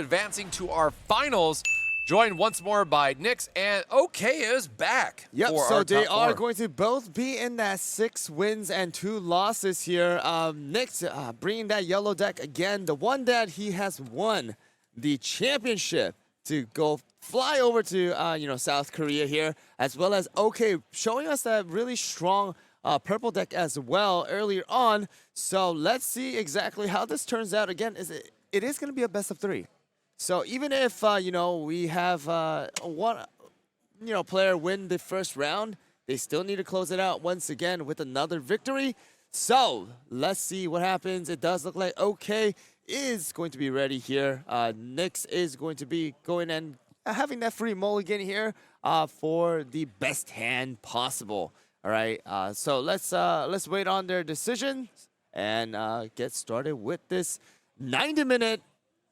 advancing to our finals. Joined once more by Nyx, and OK is back. Yep, for so our they top are four. going to both be in that 6 wins and 2 losses here. Nyx bringing that yellow deck again, the one that he has won the championship to go fly over to South Korea here, as well as OK showing us that really strong purple deck as well earlier on. So let's see exactly how this turns out. Again, it is going to be a best of 3. So even if, we have one, player win the first round, they still need to close it out once again with another victory. So let's see what happens. It does look like OK is going to be ready here. Nyx is going to be going and having that free mulligan here for the best hand possible. All right, so let's wait on their decision and get started with this 90-minute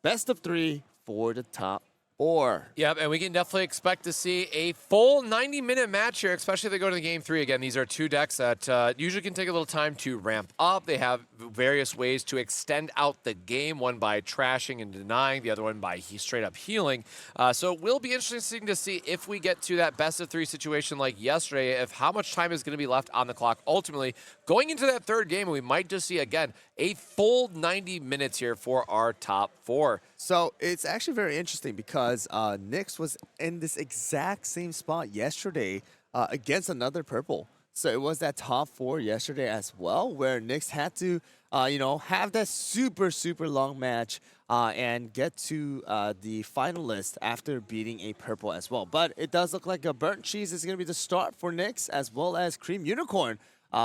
best of 3 for the top 4. Yep, and we can definitely expect to see a full 90-minute match here, especially if they go to the game 3. Again, these are 2 decks that usually can take a little time to ramp up. They have various ways to extend out the game, one by trashing and denying, the other one by straight up healing. So it will be interesting to see if we get to that best of 3 situation like yesterday, if how much time is going to be left on the clock ultimately. Going into that 3rd game, we might just see, again, a full 90 minutes here for our top 4. So it's actually very interesting because Nyx was in this exact same spot yesterday against another purple. So it was that top 4 yesterday as well, where Nyx had to, have that super, super long match and get to the finalist after beating a purple as well. But it does look like a burnt cheese is going to be the start for Nyx, as well as cream unicorn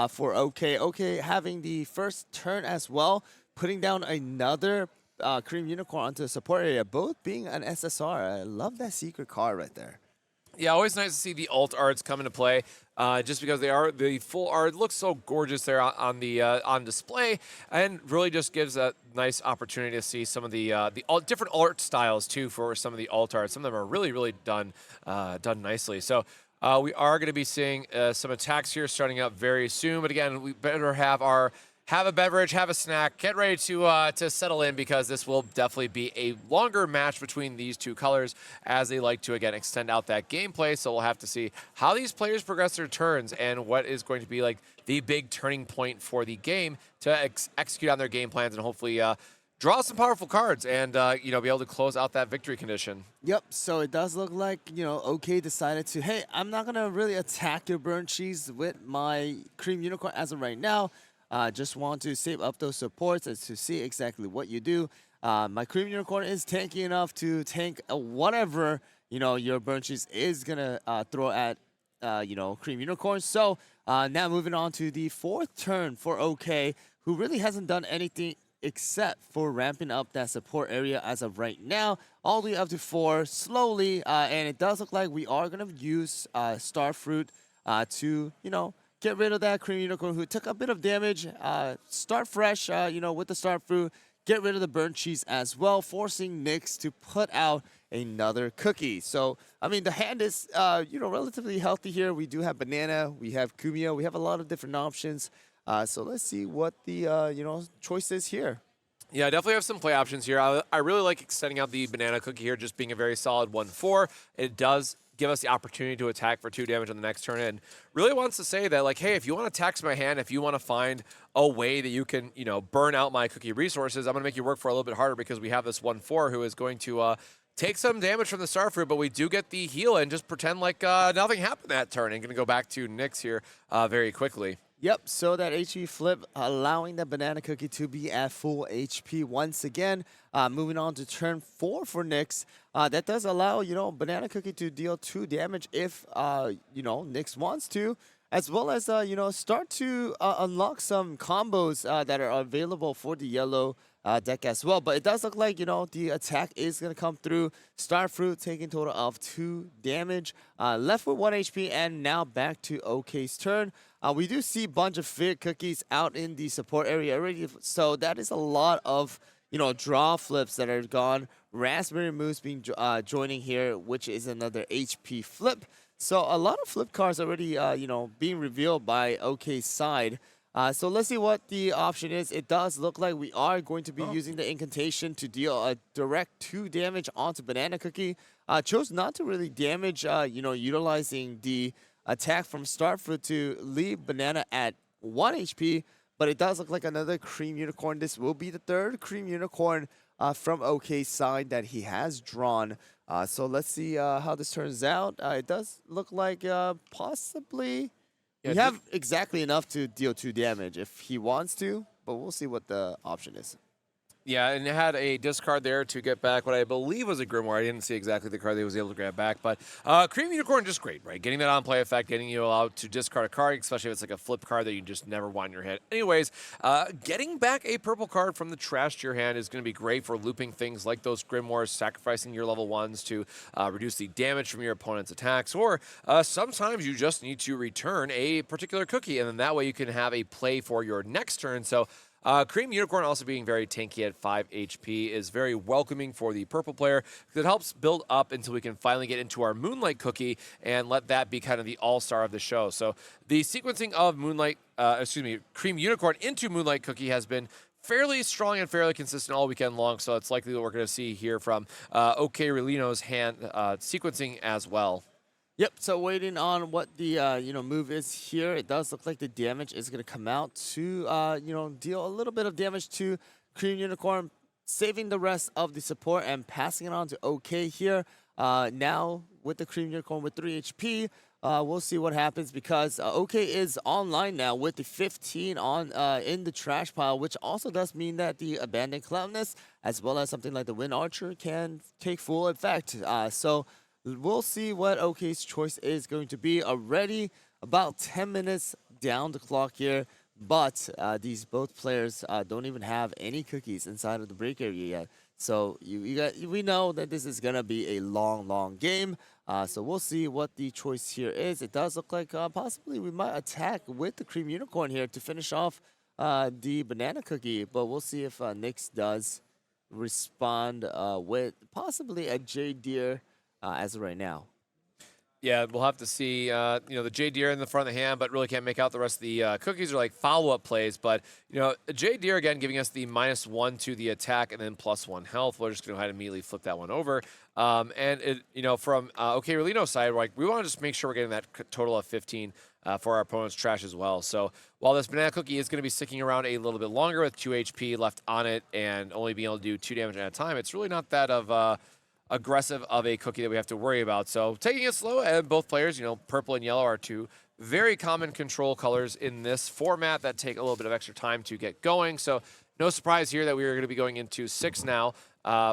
for OK. OK having the first turn as well, putting down another Cream Unicorn onto the support area, both being an SSR. I love that secret card right there. Yeah, always nice to see the alt arts come into play, just because the full art looks so gorgeous there on the on display, and really just gives a nice opportunity to see some of the different art styles too for some of the alt arts. Some of them are really done nicely. So we are going to be seeing some attacks here starting up very soon. But again, we better have a beverage, have a snack, get ready to settle in, because this will definitely be a longer match between these 2 colors as they like to, again, extend out that gameplay. So we'll have to see how these players progress their turns and what is going to be like the big turning point for the game to execute on their game plans and hopefully draw some powerful cards and, be able to close out that victory condition. Yep, so it does look like, OK decided to, hey, I'm not going to really attack your burnt cheese with my Cream Unicorn as of right now. Just want to save up those supports and to see exactly what you do. My Cream Unicorn is tanky enough to tank whatever, your burnt cheese is going to throw at, Cream Unicorn. So now moving on to the 4th turn for OK, who really hasn't done anything except for ramping up that support area as of right now, all the way up to 4 slowly. And it does look like we are going to use Starfruit to, get rid of that Cream Unicorn who took a bit of damage. Start fresh, with the Starfruit. Get rid of the burnt cheese as well, forcing Nyx to put out another cookie. So, I mean, the hand is, relatively healthy here. We do have banana, we have Kumio, we have a lot of different options. So let's see what the, choice is here. Yeah, I definitely have some play options here. I really like extending out the banana cookie here, just being a very solid 1/4. It does give us the opportunity to attack for 2 damage on the next turn, and really wants to say that, like, hey, if you want to tax my hand, if you want to find a way that you can, burn out my cookie resources, I'm going to make you work for a little bit harder, because we have this 1/4 who is going to take some damage from the Starfruit, but we do get the heal and just pretend like nothing happened that turn, and going to go back to Nyx here very quickly. Yep, so that HP flip, allowing the banana cookie to be at full HP once again. Moving on to turn 4 for Nyx. That does allow, banana cookie to deal 2 damage if, Nyx wants to, as well as, start to unlock some combos that are available for the yellow deck as well. But it does look like, the attack is going to come through. Starfruit taking total of 2 damage. Left with 1 HP, and now back to OK's turn. We do see a bunch of Fig Cookies out in the support area already, so that is a lot of, draw flips that are gone. Raspberry Moose being joining here, which is another HP flip. So a lot of flip cards already, being revealed by OK's side. So let's see what the option is. It does look like we are going to be using the incantation to deal a direct 2 damage onto Banana Cookie. Chose not to really damage, utilizing the attack from Starfruit to leave Banana at 1 HP. But it does look like another Cream Unicorn. This will be the 3rd Cream Unicorn from OK's side that he has drawn. So let's see how this turns out. It does look like possibly... Yeah, we have exactly enough to deal 2 damage if he wants to, but we'll see what the option is. Yeah, and it had a discard there to get back what I believe was a Grimoire. I didn't see exactly the card that he was able to grab back, but Cream Unicorn just great, right? Getting that on-play effect, getting you allowed to discard a card, especially if it's like a flip card that you just never want in your hand. Anyways, getting back a purple card from the trash to your hand is going to be great for looping things like those Grimoires, sacrificing your level 1s to reduce the damage from your opponent's attacks, or sometimes you just need to return a particular cookie, and then that way you can have a play for your next turn. So Cream Unicorn also being very tanky at 5 HP is very welcoming for the purple player because it helps build up until we can finally get into our Moonlight Cookie and let that be kind of the all-star of the show. So the sequencing of Cream Unicorn into Moonlight Cookie has been fairly strong and fairly consistent all weekend long, so it's likely that we're going to see here from OK Relino's hand sequencing as well. Yep, so waiting on what the move is here. It does look like the damage is going to come out to deal a little bit of damage to Cream Unicorn, saving the rest of the support and passing it on to OK here. Now with the Cream Unicorn with 3 HP, we'll see what happens because OK is online now with the 15 on in the trash pile, which also does mean that the Abandoned Cloudness as well as something like the Wind Archer can take full effect. So we'll see what OK's choice is going to be. Already about 10 minutes down the clock here, but these both players don't even have any cookies inside of the break area yet. So we know that this is going to be a long game. So we'll see what the choice here is. It does look like possibly we might attack with the Cream Unicorn here to finish off the Banana Cookie, but we'll see if Nyx does respond with possibly a Jade Deer as of right now. Yeah, we'll have to see, the Jade Deer in the front of the hand, but really can't make out the rest of the cookies are like follow-up plays. But, Jade Deer, again, giving us the -1 to the attack and then +1 health. We're just going to go ahead and immediately flip that one over. And, from OK Relino's side, we want to just make sure we're getting that total of 15 for our opponent's trash as well. So while this Banana Cookie is going to be sticking around a little bit longer with 2 HP left on it and only being able to do 2 damage at a time, it's really not that of aggressive of a cookie that we have to worry about. So taking it slow, and both players, purple and yellow are 2 very common control colors in this format that take a little bit of extra time to get going. So no surprise here that we are going to be going into 6 now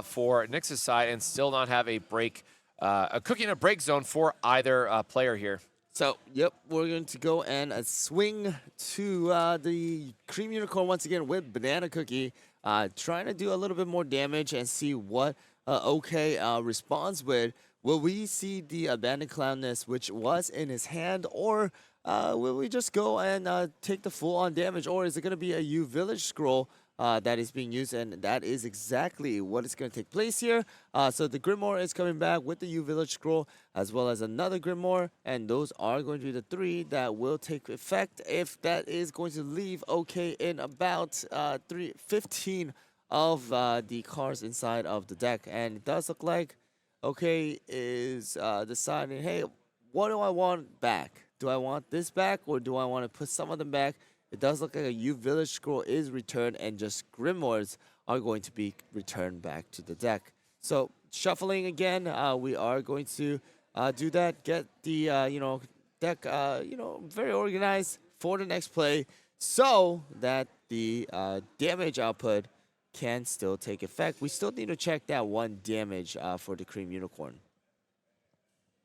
for Nyx's side and still not have a cookie in a break zone for either player here. So, yep, we're going to go and swing to the Cream Unicorn once again with Banana Cookie, trying to do a little bit more damage and see what OK responds with. Will we see the Abandoned Cloudness, which was in his hand, or will we just go and take the full-on damage, or is it going to be a U Village Scroll that is being used? And that is exactly what is going to take place here. So the Grimoire is coming back with the U Village Scroll, as well as another Grimoire, and those are going to be the 3 that will take effect if that is going to leave OK in about 15 of the cards inside of the deck. And it does look like OK is deciding, hey, what do I want back? Do I want this back, or do I want to put some of them back? It does look like a U Village Scroll is returned, and just Grimoires are going to be returned back to the deck. So shuffling again, we are going to do that, get the deck very organized for the next play, so that the damage output can still take effect. We still need to check that 1 damage for the Cream Unicorn.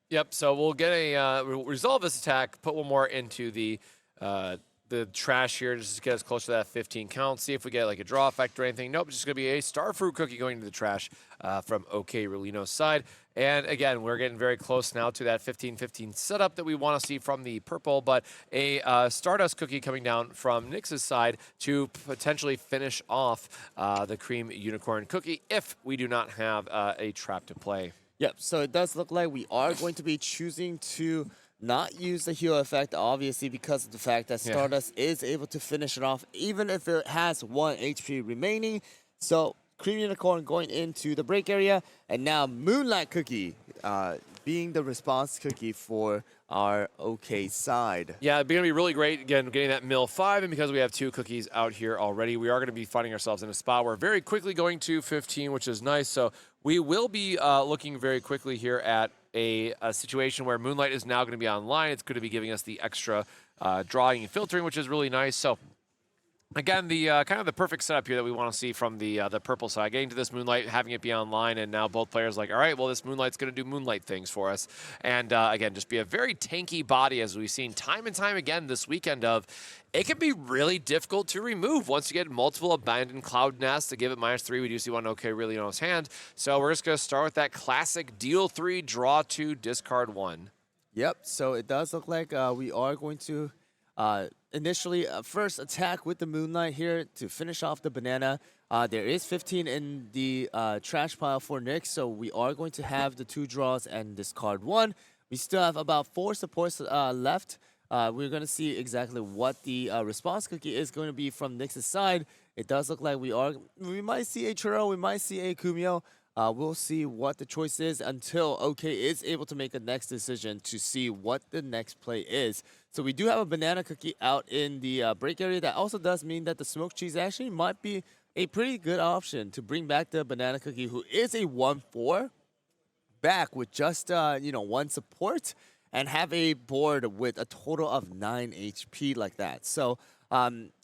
Yep, so we'll get we'll resolve this attack, put 1 more into the trash here just to get us close to that 15 count. See if we get like a draw effect or anything. Nope, it's just going to be a Starfruit Cookie going to the trash from OK Relino's side. And again, we're getting very close now to that 15-15 setup that we want to see from the purple, but a Stardust Cookie coming down from Nyx's side to potentially finish off the Cream Unicorn Cookie if we do not have a trap to play. Yep, so it does look like we are going to be choosing to not use the heal effect, obviously, because of the fact that Yeah. Stardust is able to finish it off, even if it has 1 HP remaining. So, Cream Unicorn going into the break area, and now Moonlight Cookie being the response cookie for our OK side. Yeah, it's going to be really great, again, getting that mill 5, and because we have 2 cookies out here already, we are going to be finding ourselves in a spot where very quickly going to 15, which is nice. So we will be looking very quickly here at a situation where Moonlight is now going to be online. It's going to be giving us the extra drawing and filtering, which is really nice. So again, the kind of the perfect setup here that we want to see from the purple side, getting to this Moonlight, having it be online, and now both players like, all right, well, this Moonlight's going to do Moonlight things for us. And again, just be a very tanky body, as we've seen time and time again this weekend of, it can be really difficult to remove once you get multiple abandoned cloud nests. To give it -3, we do see one OK really on his hand. So we're just going to start with that classic deal 3, draw 2, discard 1. Yep, so it does look like we are going to initially first attack with the Moonlight here to finish off the banana. There is 15 in the trash pile for Nick, so we are going to have the 2 draws and discard 1. We still have about 4 supports left. We're going to see exactly what the response cookie is going to be from Nick's side. It does look like we might see a Churro, we might see a Kumio. We'll see what the choice is until OK is able to make a next decision to see what the next play is. So we do have a banana cookie out in the break area. That also does mean that the smoked cheese actually might be a pretty good option to bring back the banana cookie, who is a 1/4, back with just 1 support and have a board with a total of 9 HP like that. So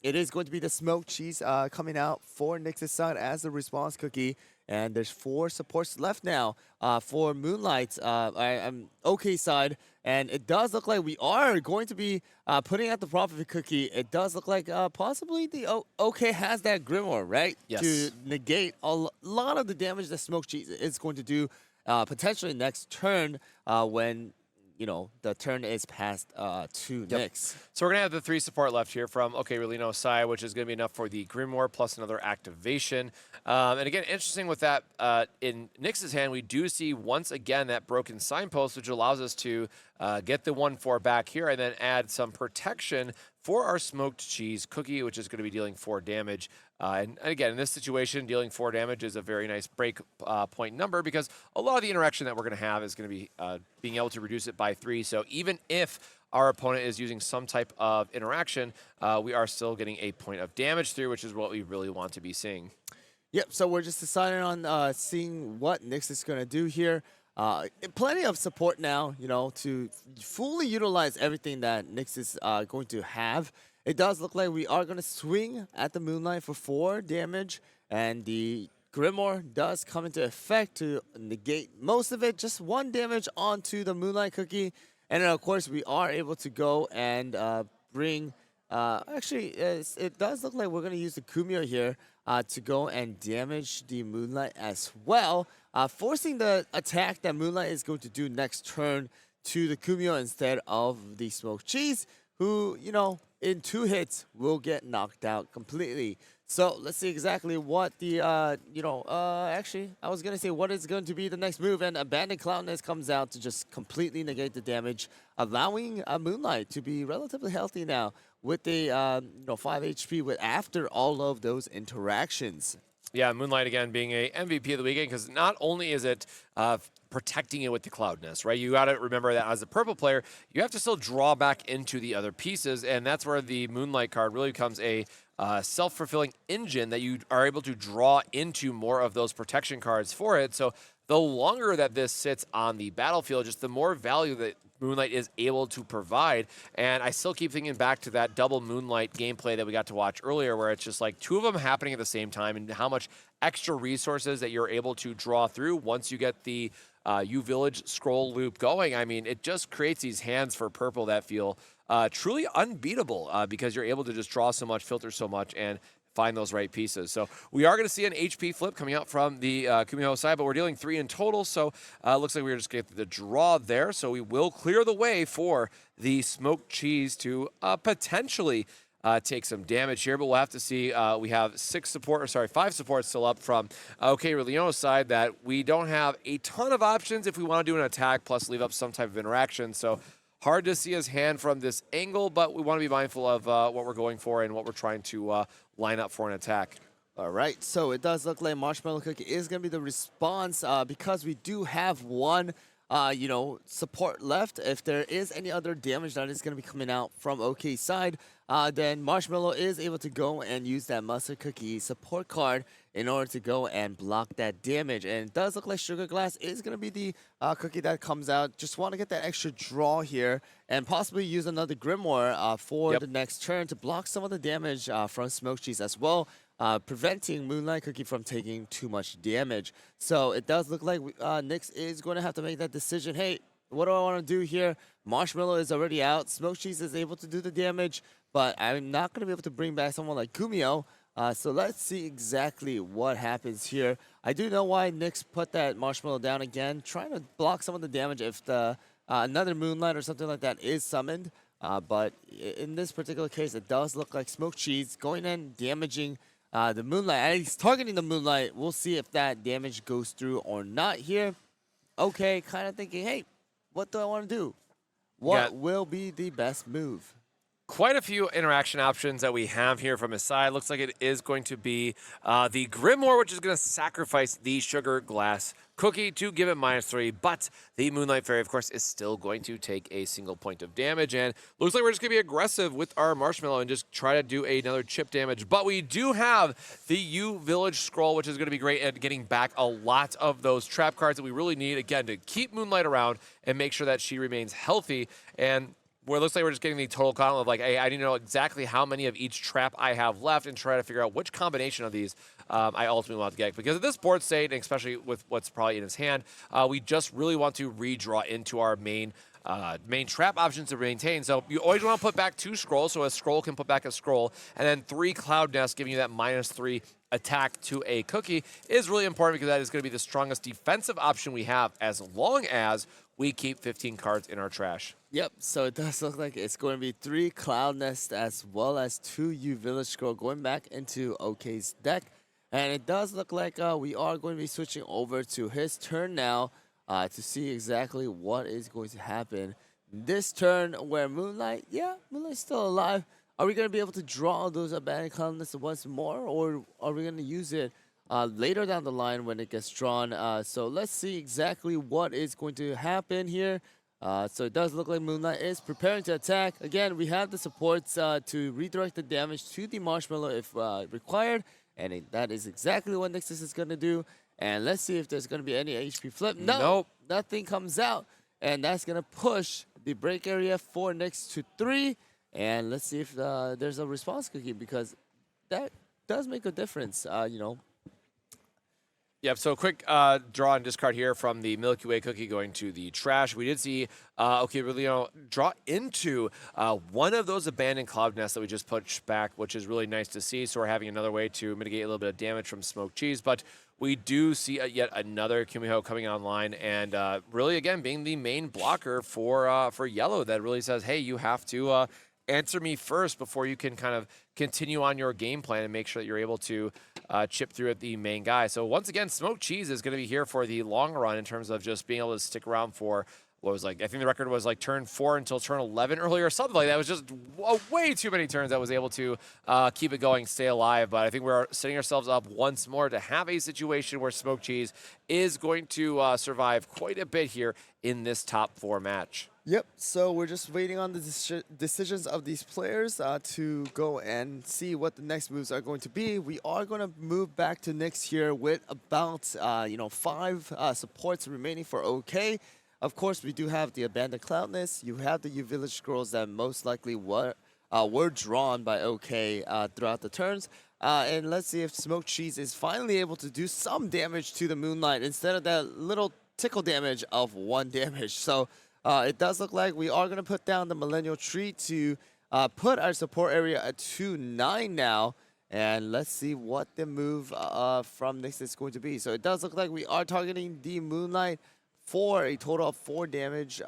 it is going to be the smoked cheese coming out for Nyx's side as the response cookie. And there's 4 supports left now for Moonlight's OK side. And it does look like we are going to be putting out the Prophet Cookie. It does look like possibly the OK has that Grimoire, right? Yes. To negate a lot of the damage that Smoke Cheese is going to do potentially next turn when the turn is passed to Nyx. So we're going to have the 3 support left here from OK Really No Sai, which is going to be enough for the Grimoire plus another activation. And again, interesting with that, in Nyx's hand, we do see once again that broken signpost, which allows us to get the 1/4 back here and then add some protection for our smoked cheese cookie, which is going to be dealing 4 damage. And again, in this situation, dealing 4 damage is a very nice break point number, because a lot of the interaction that we're going to have is going to be being able to reduce it by 3. So even if our opponent is using some type of interaction, we are still getting a point of damage through, which is what we really want to be seeing. Yep, so we're just deciding on seeing what Nyx is going to do here. Plenty of support now, to fully utilize everything that Nyx is going to have. It does look like we are going to swing at the Moonlight for 4 damage, and the Grimoire does come into effect to negate most of it. Just 1 damage onto the Moonlight Cookie, and then of course we are able to go and bring. Actually, it does look like we're going to use the Kumio here to go and damage the Moonlight as well, forcing the attack that Moonlight is going to do next turn to the Kumio instead of the Smoked Cheese, who, in 2 hits will get knocked out completely. So let's see exactly what the, actually, I was going to say what is going to be the next move, and Abandoned Cloudness comes out to just completely negate the damage, allowing Moonlight to be relatively healthy now with the 5 HP after all of those interactions. Yeah, Moonlight again being a MVP of the weekend, because not only is it protecting it with the cloudness, right? You got to remember that as a purple player, you have to still draw back into the other pieces, and that's where the Moonlight card really becomes a self-fulfilling engine that you are able to draw into more of those protection cards for it. So the longer that this sits on the battlefield, just the more value that Moonlight is able to provide. And I still keep thinking back to that double Moonlight gameplay that we got to watch earlier, where it's just like 2 of them happening at the same time, and how much extra resources that you're able to draw through once you get the U-Village scroll loop going. I mean, it just creates these hands for purple that feel truly unbeatable, because you're able to just draw so much, filter so much, and find those right pieces. So we are going to see an HP flip coming out from the Kumio side, but we're dealing 3 in total, so looks like we're just getting the draw there. So we will clear the way for the smoked cheese to potentially take some damage here, but we'll have to see. We have 5 supports still up from OK Leono's side, that we don't have a ton of options if we want to do an attack plus leave up some type of interaction. So Hard to see his hand from this angle, but we want to be mindful of what we're going for and what we're trying to line up for an attack. All right, so it does look like Marshmallow Cookie is going to be the response because we do have one, support left. If there is any other damage that is going to be coming out from OK's side, then Marshmallow is able to go and use that Mustard Cookie support card in order to go and block that damage. And it does look like Sugar Glass is going to be the cookie that comes out. Just want to get that extra draw here and possibly use another Grimoire for the next turn to block some of the damage from Smoke Cheese as well. Preventing Moonlight Cookie from taking too much damage. So it does look like Nyx is going to have to make that decision. Hey, what do I want to do here? Marshmallow is already out. Smoke Cheese is able to do the damage, but I'm not going to be able to bring back someone like Kumio. So let's see exactly what happens here. I do know why Nyx put that Marshmallow down again, trying to block some of the damage if the another Moonlight or something like that is summoned. But in this particular case, it does look like Smoke Cheese going in, damaging the Moonlight. And he's targeting the Moonlight. We'll see if that damage goes through or not here. Okay, kind of thinking, hey, what do I want to do? What will be the best move? Quite a few interaction options that we have here from his side. Looks like it is going to be the Grimoire, which is going to sacrifice the Sugar Glass Cookie to give it -3, but the Moonlight Fairy, of course, is still going to take a single point of damage, and looks like we're just going to be aggressive with our Marshmallow and just try to do another chip damage. But we do have the U Village Scroll, which is going to be great at getting back a lot of those trap cards that we really need, again, to keep Moonlight around and make sure that she remains healthy. And where it looks like we're just getting the total count of like, hey, I need to know exactly how many of each trap I have left and try to figure out which combination of these I ultimately want to get. Because at this board state, and especially with what's probably in his hand, we just really want to redraw into our main trap options to maintain. So you always want to put back 2 scrolls, so a scroll can put back a scroll, and then 3 Cloud Nests giving you that -3 attack to a cookie is really important because that is going to be the strongest defensive option we have as long as we keep 15 cards in our trash. Yep, so it does look like it's going to be 3 Cloud Nest as well as 2 U Village Scroll going back into OK's deck. And it does look like we are going to be switching over to his turn now to see exactly what is going to happen. This turn where Moonlight's still alive. Are we going to be able to draw those Abandoned Cloud Nests once more, or are we going to use it later down the line when it gets drawn? So let's see exactly what is going to happen here. So it does look like Moonlight is preparing to attack. Again, we have the supports to redirect the damage to the Marshmallow if required. And that is exactly what Nixus is going to do. And let's see if there's going to be any HP flip. Nope. Nothing comes out. And that's going to push the break area for Nyx to 3. And let's see if there's a response cookie, because that does make a difference, Yep, so quick draw and discard here from the Milky Way cookie going to the trash. We did see draw into one of those abandoned cloud nests that we just pushed back, which is really nice to see. So we're having another way to mitigate a little bit of damage from Smoke Cheese. But we do see yet another Kumiho coming online and really, again, being the main blocker for yellow that really says, hey, you have to answer me first before you can kind of continue on your game plan and make sure that you're able to chip through at the main guy. So once again, Smoke Cheese is going to be here for the long run in terms of just being able to stick around for what was like, I think the record was like turn 4 until turn 11 earlier, or something like that. It was just way too many turns that was able to keep it going, stay alive. But I think we're setting ourselves up once more to have a situation where Smoke Cheese is going to survive quite a bit here in this top 4 match. Yep, so we're just waiting on the decisions of these players to go and see what the next moves are going to be. We are going to move back to Nyx here with about 5 supports remaining for OK. Of course, we do have the Abandoned Cloudness. You have the U Village Scrolls that most likely were drawn by OK throughout the turns. And let's see if Smoke Cheese is finally able to do some damage to the Moonlight instead of that little tickle damage of 1 damage. So it does look like we are going to put down the Millennial Tree to put our support area at 2-9 now. And let's see what the move from Nyx is going to be. So it does look like we are targeting the Moonlight for a total of 4 damage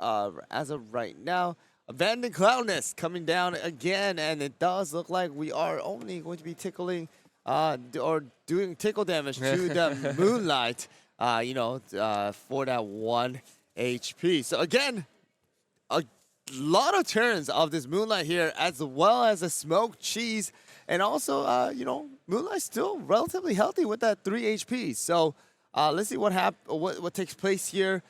as of right now. Abandoned Cloudness coming down again. And it does look like we are only going to be tickling or doing tickle damage to the Moonlight, for that 1 HP. So again, lot of turns of this Moonlight here, as well as a smoked cheese. And also, you know, Moonlight's still relatively healthy with that 3 HP. So let's see what takes place here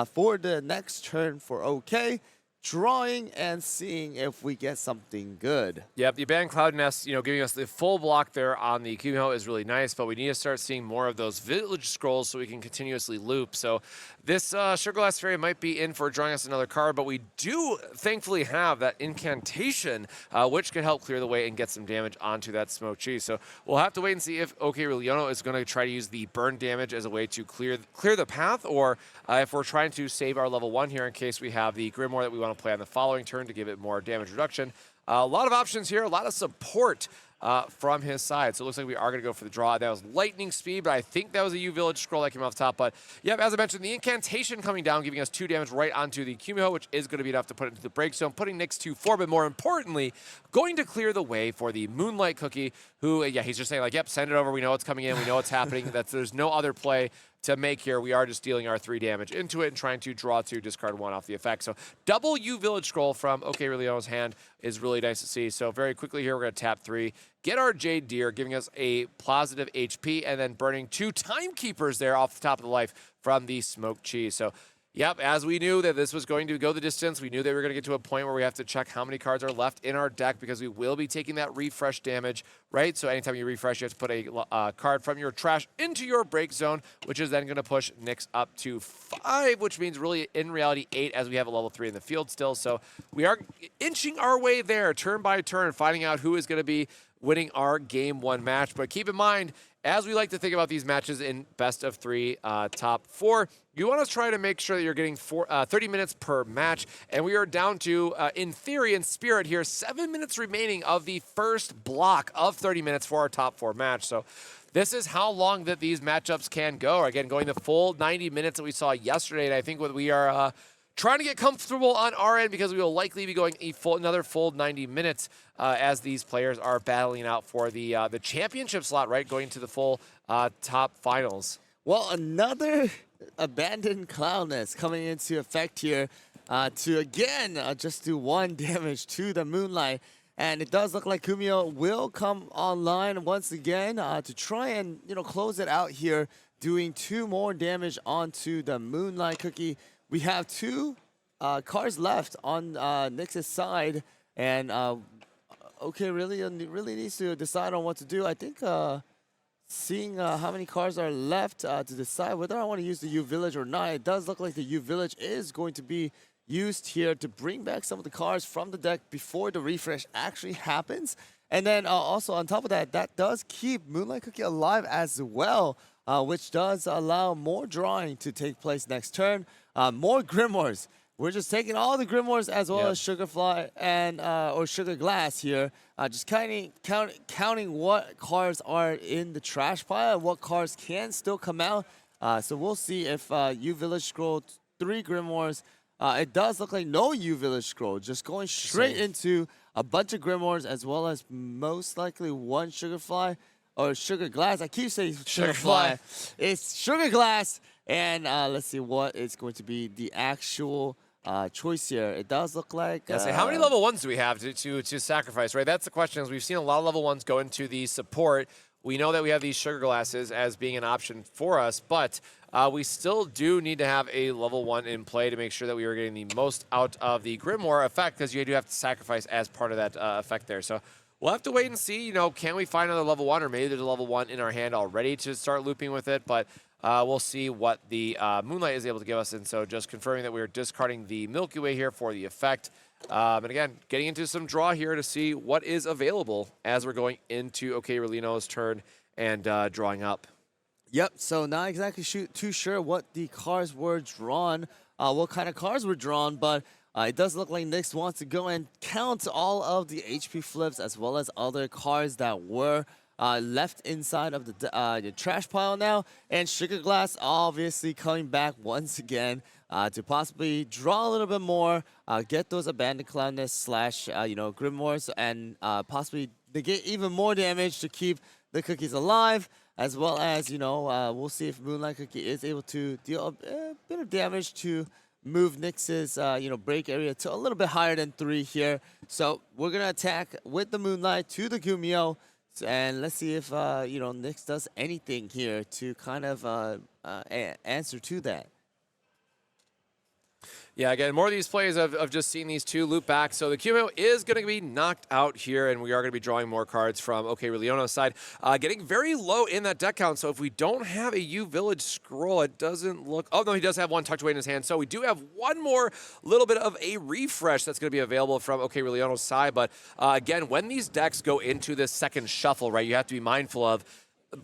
for the next turn for OK. Drawing and seeing if we get something good. Yep, the Abandoned Cloud Nest, you know, giving us the full block there on the Kumho is really nice, but we need to start seeing more of those village scrolls so we can continuously loop. So this Sugar Glass Fairy might be in for drawing us another card, but we do thankfully have that incantation, which could help clear the way and get some damage onto that smoked cheese. So we'll have to wait and see if OK Leono is going to try to use the burn damage as a way to clear the path, or if we're trying to save our level 1 here in case we have the Grimoire that we want to play on the following turn to give it more damage reduction. A lot of options here, a lot of support from his side. So it looks like we are going to go for the draw. That was lightning speed, but I think that was a U Village scroll that came off the top. But yep, as I mentioned, the incantation coming down, giving us 2 damage right onto the Kumho, which is going to be enough to put it into the break zone, putting Nyx to 4, but more importantly, going to clear the way for the Moonlight Cookie, who, yeah, he's just saying like, yep, send it over. We know what's coming in. We know what's happening. There's no other play to make here. We are just dealing our 3 damage into it and trying to draw 2, discard 1 off the effect. So double U Village Scroll from OK Leono's hand is really nice to see. So very quickly here, we're going to tap 3, get our Jade Deer, giving us a positive HP, and then burning 2 Timekeepers there off the top of the life from the smoked cheese. So yep, as we knew that this was going to go the distance, we knew that we were going to get to a point where we have to check how many cards are left in our deck, because we will be taking that refresh damage, right? So anytime you refresh, you have to put a card from your trash into your break zone, which is then going to push Nyx up to 5, which means really in reality 8, as we have a level 3 in the field still. So we are inching our way there turn by turn, finding out who is going to be winning our game 1 match. But keep in mind, as we like to think about these matches in best of 3 top 4, you want to try to make sure that you're getting 30 minutes per match. And we are down to, in theory and spirit here, 7 minutes remaining of the first block of 30 minutes for our top 4 match. So this is how long that these matchups can go. Again, going the full 90 minutes that we saw yesterday. And I think what we are trying to get comfortable on our end, because we will likely be going another full 90 minutes as these players are battling out for the championship slot, right? Going to the full top finals. Well, another Abandoned Cloud Nest coming into effect here to, again, just do 1 damage to the Moonlight. And it does look like Kumio will come online once again to try and, you know, close it out here, doing 2 more damage onto the Moonlight Cookie. We have 2 cards left on Nyx's side, and OK really needs to decide on what to do. I think seeing how many cards are left to decide whether I want to use the U Village or not. It does look like the U Village is going to be used here to bring back some of the cards from the deck before the refresh actually happens. And then also on top of that, that does keep Moonlight Cookie alive as well, which does allow more drawing to take place next turn. More Grimoires. We're just taking all the Grimoires as well as Sugarfly and or Sugar Glass here. Just counting what cards are in the trash pile and what cards can still come out. So we'll see if U Village Scroll 3 Grimoires. It does look like no U Village Scroll, just going straight into a bunch of Grimoires, as well as most likely 1 Sugarfly or Sugar Glass. I keep saying Sugarfly. It's Sugar Glass. And let's see what is going to be the actual choice here. It does look like... how many level 1s do we have to sacrifice, right? That's the question. Is we've seen a lot of level 1s go into the support. We know that we have these Sugar Glasses as being an option for us, but we still do need to have a level 1 in play to make sure that we are getting the most out of the Grimoire effect, because you do have to sacrifice as part of that effect there. So we'll have to wait and see, you know, can we find another level 1, or maybe there's a level 1 in our hand already to start looping with it, but we'll see what the Moonlight is able to give us. And so just confirming that we're discarding the Milky Way here for the effect. And again, getting into some draw here to see what is available as we're going into OK Leono's turn and drawing up. Yep, so not exactly too sure what the cards were drawn, what kind of cards were drawn, but it does look like Nyx wants to go and count all of the HP flips as well as other cards that were left inside of the trash pile now. And Sugar Glass obviously coming back once again to possibly draw a little bit more, get those Abandoned Cloud Nest slash Grimoires, and possibly negate even more damage to keep the cookies alive, as well as, we'll see if Moonlight Cookie is able to deal a bit of damage to move Nyx's break area to a little bit higher than 3 here. So we're gonna attack with the Moonlight to the Gumio, and let's see if Nyx does anything here to kind of answer to that. Yeah, again, more of these plays of just seeing these two loop back. So the Kumio is going to be knocked out here, and we are going to be drawing more cards from Leono's side. Getting very low in that deck count, so if we don't have a U Village scroll, it doesn't look... Oh, no, he does have one Tucked Away in his hand. So we do have one more little bit of a refresh that's going to be available from Leono's side. But again, when these decks go into this second shuffle, right, you have to be mindful of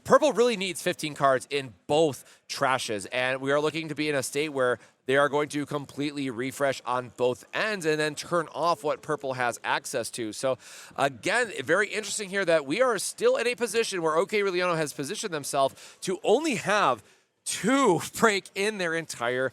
Purple really needs 15 cards in both trashes, and we are looking to be in a state where they are going to completely refresh on both ends and then turn off what Purple has access to. So again, very interesting here that we are still in a position where Leono has positioned themselves to only have 2 break in their entire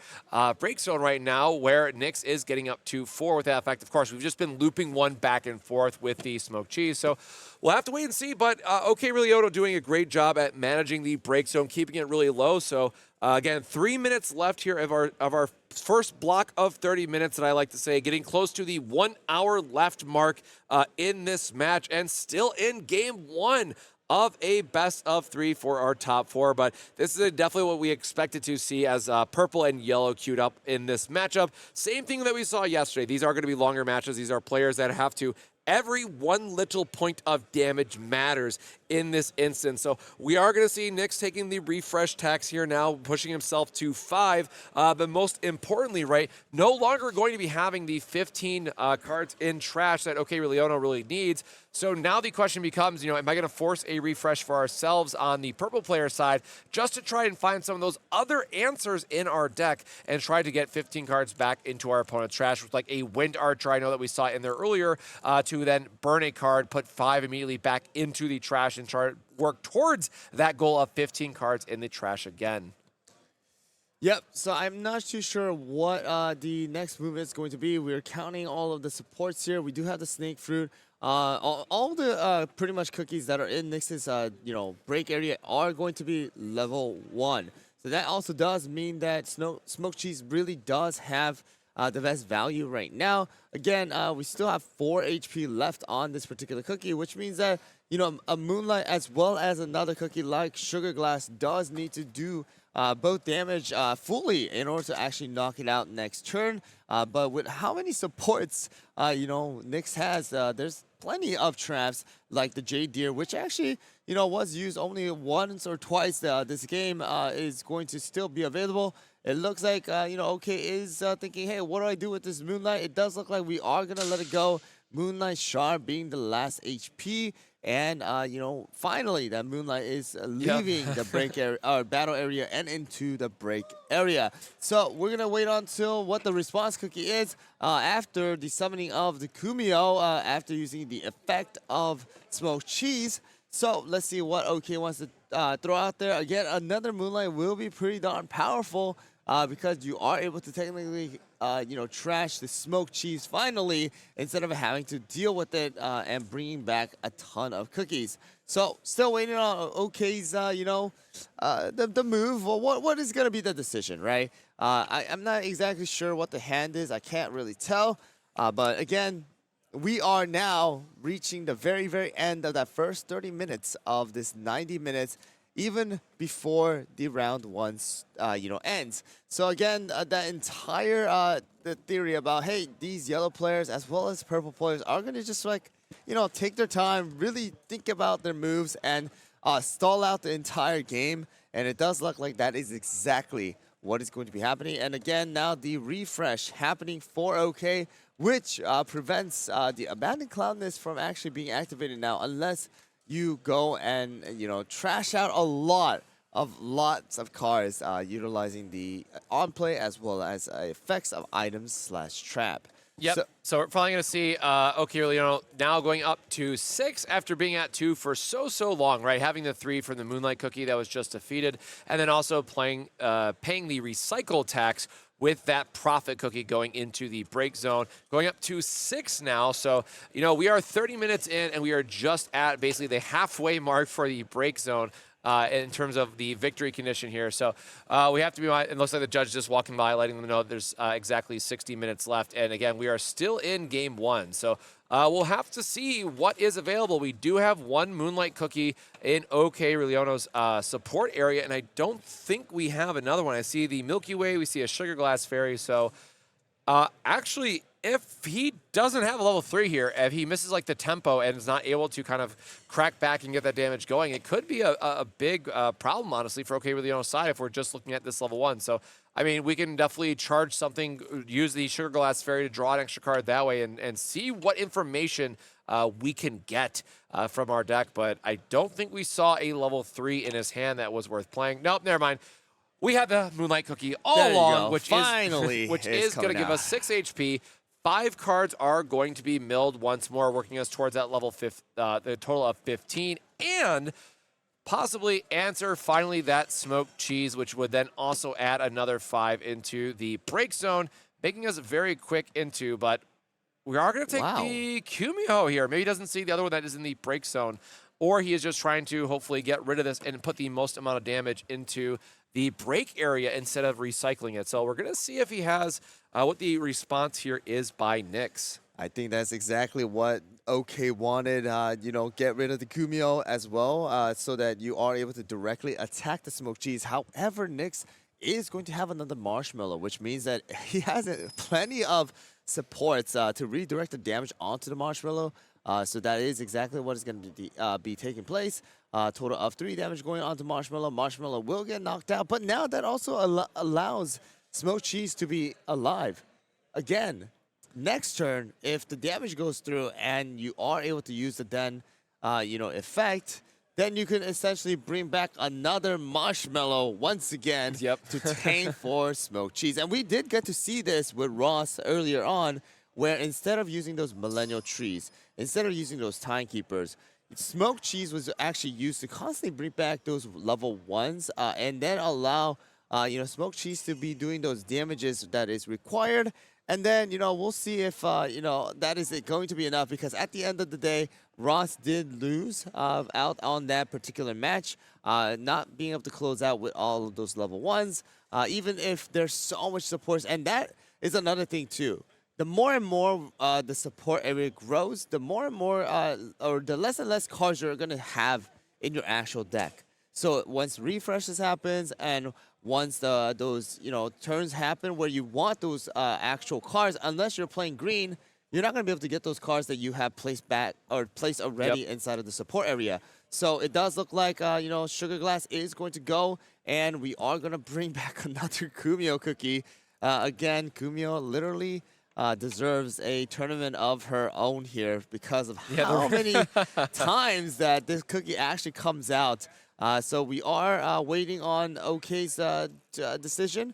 break zone right now, where Nyx is getting up to 4 with that effect. Of course, we've just been looping one back and forth with the smoked cheese, so we'll have to wait and see. But Leono doing a great job at managing the break zone, keeping it really low. So again, 3 minutes left here of our first block of 30 minutes, and I like to say getting close to the 1 hour left mark in this match, and still in game 1 of a best of 3 for our top 4. But this is definitely what we expected to see as purple and yellow queued up in this matchup. Same thing that we saw yesterday. These are going to be longer matches. These are players that have to... Every one little point of damage matters in this instance. So we are going to see Nyx taking the refresh tax here now, pushing himself to 5. But most importantly, right, no longer going to be having the 15 cards in trash that Leono really needs. So now the question becomes, am I going to force a refresh for ourselves on the purple player side just to try and find some of those other answers in our deck and try to get 15 cards back into our opponent's trash with like a Wind Archer, I know that we saw in there earlier, to then burn a card, put 5 immediately back into the trash and try to work towards that goal of 15 cards in the trash again. Yep, so I'm not too sure what the next movement is going to be. We're counting all of the supports here. We do have the Snake Fruit. All the pretty much cookies that are in Nyx's break area are going to be level 1. So that also does mean that Smoked Cheese really does have the best value right now. Again, we still have 4 HP left on this particular cookie, which means that a Moonlight as well as another cookie like Sugar Glass does need to do both damage fully in order to actually knock it out next turn. But with how many supports Nyx has, there's plenty of traps like the Jade Deer, which actually was used only once or twice this game, is going to still be available. It looks like OK is thinking, hey, what do I do with this Moonlight? It does look like we are gonna let it go. Moonlight Shard being the last HP. And, finally, that Moonlight is leaving the break area, battle area and into the break area. So we're going to wait until what the response cookie is after the summoning of the Kumio, after using the effect of Smoked Cheese. So let's see what OK wants to throw out there. Again, another Moonlight will be pretty darn powerful because you are able to technically trash the Smoked Cheese finally, instead of having to deal with it and bringing back a ton of cookies. So still waiting on OK's, the move. Well, what is going to be the decision, right? I'm not exactly sure what the hand is. I can't really tell. But again, we are now reaching the very, very end of that first 30 minutes of this 90 minutes. Even before the round 1, ends. So again, that entire the theory about, hey, these yellow players as well as purple players are going to just take their time, really think about their moves and stall out the entire game. And it does look like that is exactly what is going to be happening. And again, now the refresh happening for OK, which prevents the Abandoned Cloudness from actually being activated now, unless you go and trash out lots of cards utilizing the on play as well as effects of items / trap. Yep. So we're probably going to see Leono now going up to 6 after being at 2 for so long, right? Having the 3 from the Moonlight Cookie that was just defeated, and then also paying the recycle tax with that profit cookie going into the break zone, going up to 6 now. So, we are 30 minutes in, and we are just at basically the halfway mark for the break zone. in terms of the victory condition here. So we have to be, it looks like the judge just walking by, letting them know that there's exactly 60 minutes left. And again, we are still in game 1. So we'll have to see what is available. We do have one Moonlight Cookie in OK Reliono's support area, and I don't think we have another one. I see the Milky Way, we see a Sugar Glass Fairy. So actually, if he doesn't have a level 3 here, if he misses like the tempo and is not able to kind of crack back and get that damage going, it could be a big problem, honestly, for OK Reliono's side if we're just looking at this level 1. So, I mean, we can definitely charge something, use the Sugar Glass Fairy to draw an extra card that way and see what information we can get from our deck. But I don't think we saw a level 3 in his hand that was worth playing. Nope, never mind. We had the Moonlight Cookie all along, which finally is going to give us 6 HP. 5 cards are going to be milled once more, working us towards that level the total of 15, and possibly answer finally that smoked cheese, which would then also add another 5 into the break zone, making us very quick into. But we are going to take the Kumio here. Maybe he doesn't see the other one that is in the break zone, or he is just trying to hopefully get rid of this and put the most amount of damage into the break area instead of recycling it. So we're going to see if he has what the response here is by Nyx. I think that's exactly what OK wanted, you know, get rid of the Kumio as well, so that you are able to directly attack the smoked cheese. However, Nyx is going to have another Marshmallow, which means that he has plenty of supports to redirect the damage onto the Marshmallow. So that is exactly what is going to be taking place. Total of 3 damage going on to Marshmallow. Marshmallow will get knocked out, but now that also allows Smoked Cheese to be alive. Again, next turn, if the damage goes through and you are able to use the den, you know, effect, then you can essentially bring back another Marshmallow once again to tame for Smoked Cheese. And we did get to see this with Ross earlier on, where instead of using those Millennial Trees, instead of using those Timekeepers, Smoked Cheese was actually used to constantly bring back those level 1s and then allow you know, Smoked Cheese to be doing those damages that is required. And then, you know, we'll see if, you know, that is going to be enough, because at the end of the day, Ross did lose out on that particular match, not being able to close out with all of those level 1s, even if there's so much support. And that is another thing, too. The more and more the support area grows, the more and more, or the less and less cards you're going to have in your actual deck. So once refreshes happens and once those, you know, turns happen where you want those actual cards, unless you're playing green, you're not going to be able to get those cards that you have placed back or placed already inside of the support area. So it does look like, you know, Sugar Glass is going to go, and we are going to bring back another Kumio cookie. Again, Kumio literally deserves a tournament of her own here because of how many times that this cookie actually comes out. So we are waiting on OK's decision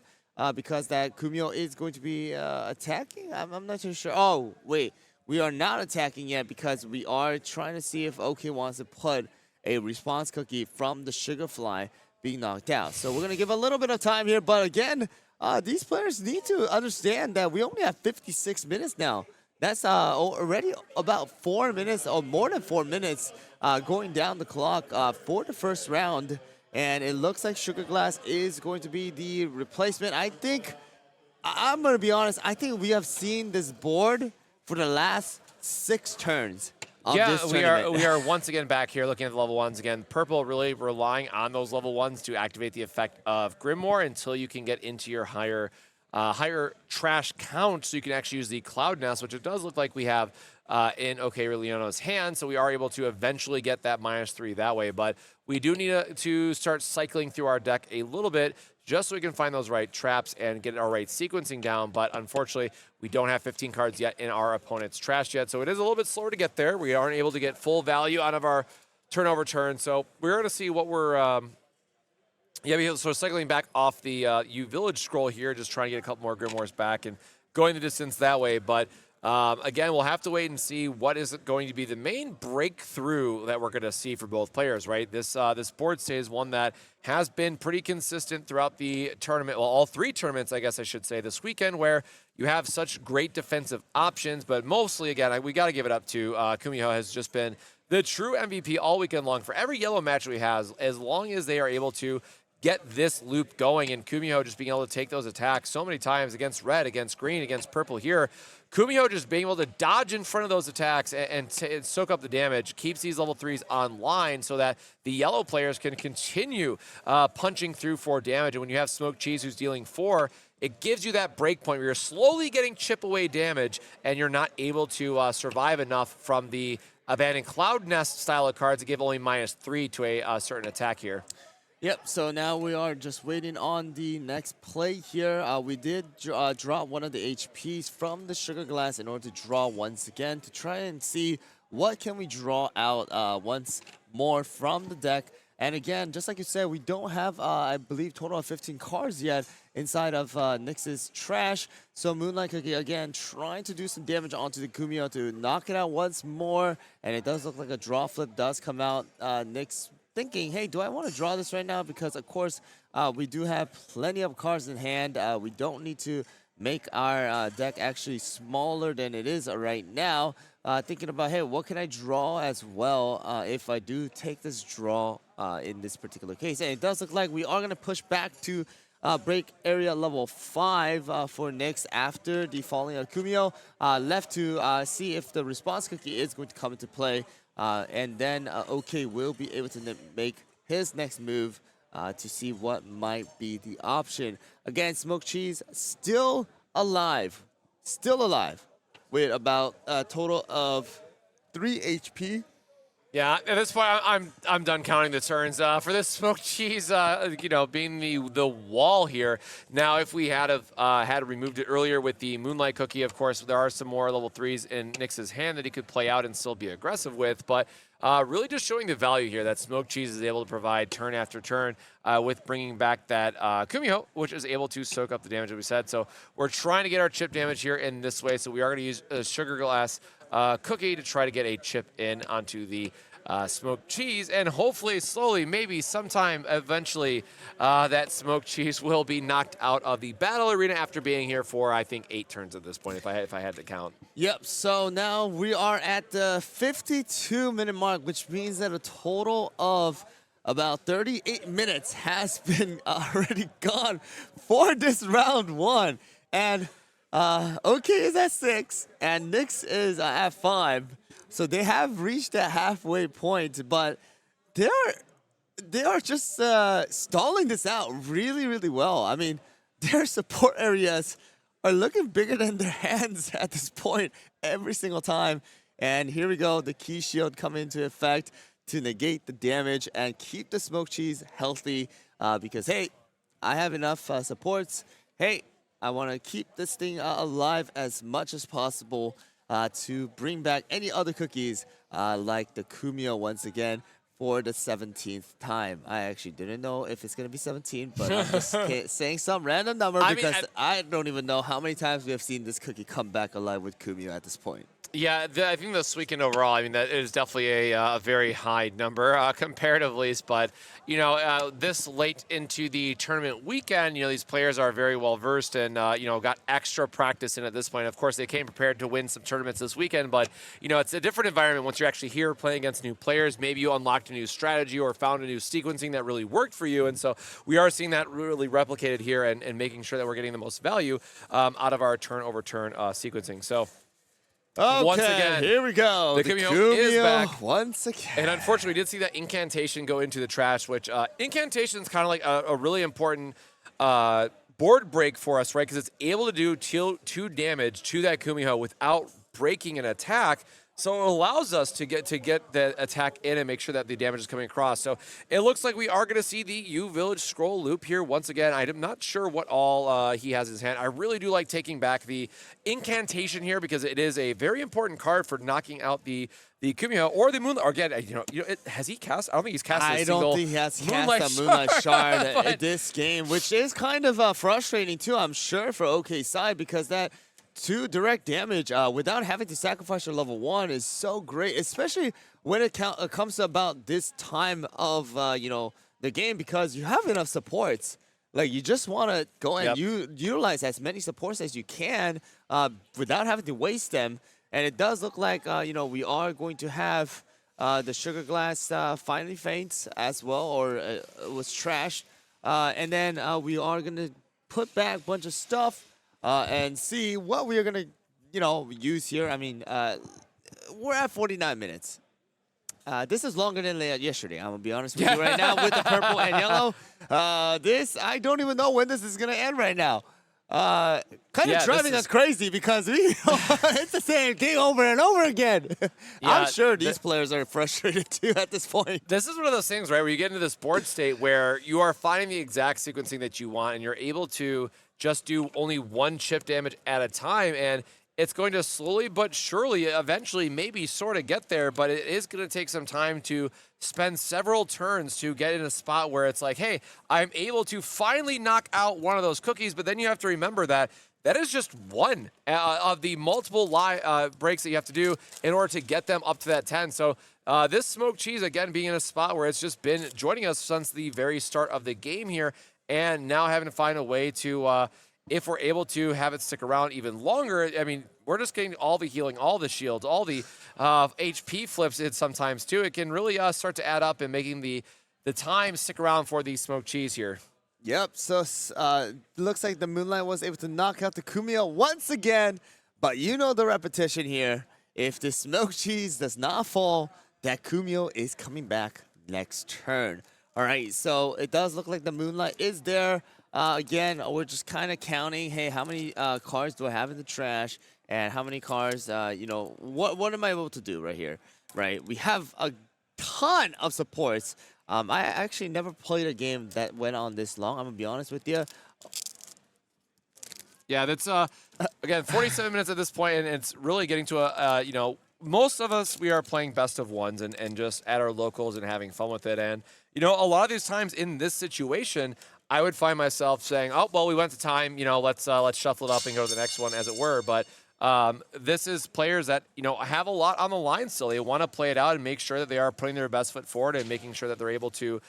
because that Kumio is going to be attacking. I'm not too sure. Oh, wait. We are not attacking yet because we are trying to see if OK wants to put a response cookie from the Sugarfly being knocked out. So we're going to give a little bit of time here. But again, these players need to understand that we only have 56 minutes now. That's already about 4 minutes or more than 4 minutes going down the clock for the first round. And it looks like Sugar Glass is going to be the replacement. I think, I'm going to be honest, I think we have seen this board for the last 6 turns. Yeah, we are once again back here looking at the level 1s again. Purple really relying on those level 1s to activate the effect of Grimoire until you can get into your higher trash count, so you can actually use the Cloud Nest, which it does look like we have in OK Reliono's hand, so we are able to eventually get that -3 that way. But we do need to start cycling through our deck a little bit just so we can find those right traps and get our right sequencing down. But unfortunately, we don't have 15 cards yet in our opponent's trash yet, so it is a little bit slower to get there. We aren't able to get full value out of our turnover turn, so we're going to see what we're... so cycling back off the U Village scroll here, just trying to get a couple more Grimoires back and going the distance that way. But again, we'll have to wait and see what is going to be the main breakthrough that we're going to see for both players, right? This board state is one that has been pretty consistent throughout the tournament, well, all 3 tournaments, I guess I should say, this weekend, where you have such great defensive options. But mostly, again, we got to give it up to Kumio has just been the true MVP all weekend long for every yellow match we have, as long as they are able to get this loop going, and Kumiho just being able to take those attacks so many times against red, against green, against purple here. Kumiho just being able to dodge in front of those attacks and soak up the damage, keeps these level 3s online so that the yellow players can continue punching through for damage. And when you have Smoked Cheese who's dealing 4, it gives you that break point where you're slowly getting chip away damage and you're not able to survive enough from the Abandoned Cloud Nest style of cards to give only -3 to a certain attack here. Yep, so now we are just waiting on the next play here. We did draw one of the HPs from the Sugar Glass in order to draw once again to try and see what can we draw out once more from the deck. And again, just like you said, we don't have, I believe, total of 15 cards yet inside of Nyx's trash. So Moonlight Cookie, again, trying to do some damage onto the Kumiho to knock it out once more. And it does look like a draw flip does come out. Nyx thinking, hey, do I want to draw this right now? Because, of course, we do have plenty of cards in hand. We don't need to make our deck actually smaller than it is right now. Thinking about, hey, what can I draw as well if I do take this draw in this particular case? And it does look like we are going to push back to break area level 5 for Nyx after the falling of Kumiho. Left to see if the response cookie is going to come into play. And then OK will be able to make his next move to see what might be the option. Again, Smoked Cheese still alive with about a total of 3 HP. Yeah, at this point, I'm done counting the turns for this Smoked Cheese. You know, being the wall here. Now, if we had removed it earlier with the Moonlight Cookie, of course, there are some more level 3s in Nyx's hand that he could play out and still be aggressive with. But really, just showing the value here that Smoked Cheese is able to provide turn after turn with bringing back that Kumiho, which is able to soak up the damage that we said. So we're trying to get our chip damage here in this way. So we are going to use a Sugar Glass Cookie to try to get a chip in onto the Smoked Cheese, and hopefully, slowly, maybe sometime eventually, that Smoked Cheese will be knocked out of the battle arena after being here for, I think, 8 turns at this point, if I had to count. Yep, so now we are at the 52-minute mark, which means that a total of about 38 minutes has been already gone for this round 1. And OK is at 6, and Nyx is at 5. So they have reached that halfway point, but they are just stalling this out really, really well. I mean, their support areas are looking bigger than their hands at this point every single time. And here we go, the Key Shield coming into effect to negate the damage and keep the Smoked Cheese healthy because, hey, I have enough supports. Hey, I want to keep this thing alive as much as possible to bring back any other cookies like the Kumiho once again for the 17th time. I actually didn't know if it's going to be 17, but I'm just saying some random number because I don't even know how many times we have seen this cookie come back alive with Kumiho at this point. Yeah, I think this weekend overall, I mean, that is definitely a very high number comparatively. But, you know, this late into the tournament weekend, you know, these players are very well versed and, you know, got extra practice in at this point. Of course, they came prepared to win some tournaments this weekend, but, you know, it's a different environment once you're actually here playing against new players. Maybe you unlocked a new strategy or found a new sequencing that really worked for you. And so we are seeing that really replicated here and making sure that we're getting the most value out of our turn-over-turn sequencing. So. Okay, once again, here we go. The Kumiho is back. Once again. And unfortunately, we did see that incantation go into the trash, which incantation is kind of like a really important board break for us, right? Because it's able to do 2 damage to that Kumiho without breaking an attack. So it allows us to get the attack in and make sure that the damage is coming across. So it looks like we are going to see the U Village scroll loop here once again. I'm not sure what all he has in his hand. I really do like taking back the incantation here because it is a very important card for knocking out the Kumiho or the Moonlight. Or again, has he cast? I don't think he's cast a single I don't think he has cast a Moonlight Shard in this game, which is kind of frustrating too, I'm sure, for OK side because that 2 direct damage without having to sacrifice your level 1 is so great, especially when it comes about this time of the game because you have enough supports. Like you just want to go and utilize as many supports as you can without having to waste them. And it does look like we are going to have The Sugar Glass finally faints as well, or was trashed. And then we are going to put back a bunch of stuff and see what we are going to, use here. I mean, we're at 49 minutes. This is longer than yesterday. I'm going to be honest with you right now with the purple and yellow. I don't even know when this is going to end right now. Kind of driving us crazy because it's the same thing over and over again. I'm sure these players are frustrated too at this point. This is one of those things, right, where you get into this board state where you are finding the exact sequencing that you want, and you're able to just do only one chip damage at a time, and it's going to slowly but surely eventually maybe sort of get there, but it is going to take some time to spend several turns to get in a spot where it's like, hey, I'm able to finally knock out one of those cookies, but then you have to remember that that is just one of the multiple breaks that you have to do in order to get them up to that 10. So this smoked cheese, again, being in a spot where it's just been joining us since the very start of the game here, and now having to find a way to if we're able to have it stick around even longer. I mean, we're just getting all the healing, all the shields, all the HP flips in sometimes too. It can really start to add up and making the time stick around for the smoked cheese here. Yep, so looks like the Moonlight was able to knock out the Kumio once again, but you know the repetition here. If the smoked cheese does not fall, that Kumio is coming back next turn. All right, so it does look like the Moonlight is there. Again, we're just kind of counting, hey, how many cards do I have in the trash, and how many cards, what am I able to do right here, right? We have a ton of supports. I actually never played a game that went on this long, I'm going to be honest with you. Yeah, that's, again, 47 minutes at this point, and it's really getting to a, most of us, we are playing best of ones and just at our locals and having fun with it. And, a lot of these times in this situation, I would find myself saying, oh, well, we went to time, let's shuffle it up and go to the next one, as it were. But this is players that, have a lot on the line still. They want to play it out and make sure that they are putting their best foot forward and making sure that they're able to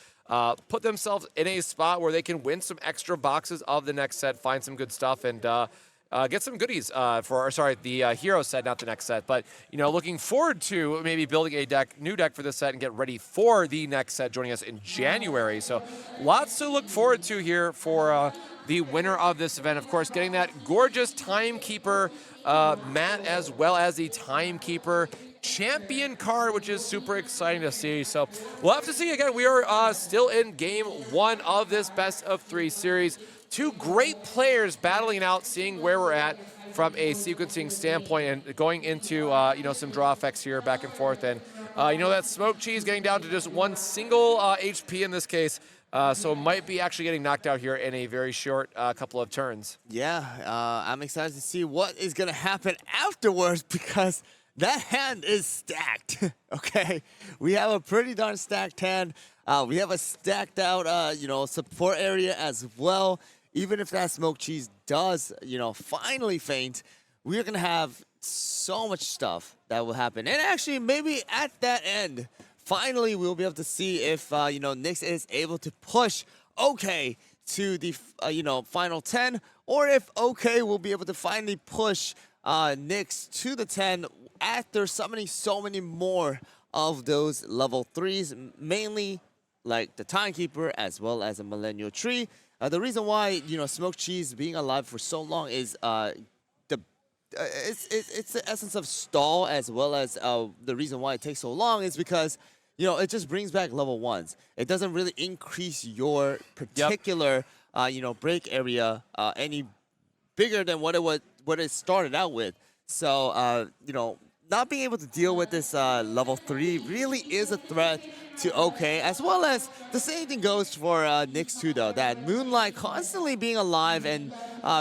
put themselves in a spot where they can win some extra boxes of the next set, find some good stuff, and get some goodies the hero set, not the next set. But, looking forward to maybe building a new deck for this set and get ready for the next set joining us in January. So lots to look forward to here for the winner of this event. Of course, getting that gorgeous Timekeeper mat as well as the Timekeeper champion card, which is super exciting to see. So we'll have to see. Again, we are still in game one of this best of three series. Two great players battling it out, seeing where we're at from a sequencing standpoint, and going into some draw effects here back and forth. And that smoked cheese getting down to just one single HP in this case, so might be actually getting knocked out here in a very short couple of turns. Yeah, I'm excited to see what is going to happen afterwards, because that hand is stacked. Okay, we have a pretty darn stacked hand. We have a stacked out support area as well. Even if that smoked cheese does, finally faint, we're going to have so much stuff that will happen. And actually, maybe at that end, finally, we'll be able to see if, Nyx is able to push OK to the, final 10, or if OK will be able to finally push Nyx to the 10 after summoning so many more of those level 3s, mainly like the Timekeeper as well as a Millennial Tree. The reason why, smoked cheese being alive for so long is it's the essence of stall, as well as the reason why it takes so long is because, it just brings back level 1s. It doesn't really increase your particular, break area any bigger than what it started out with. So, not being able to deal with this level 3 really is a threat to OK, as well as the same thing goes for Nyx too, though. That Moonlight constantly being alive and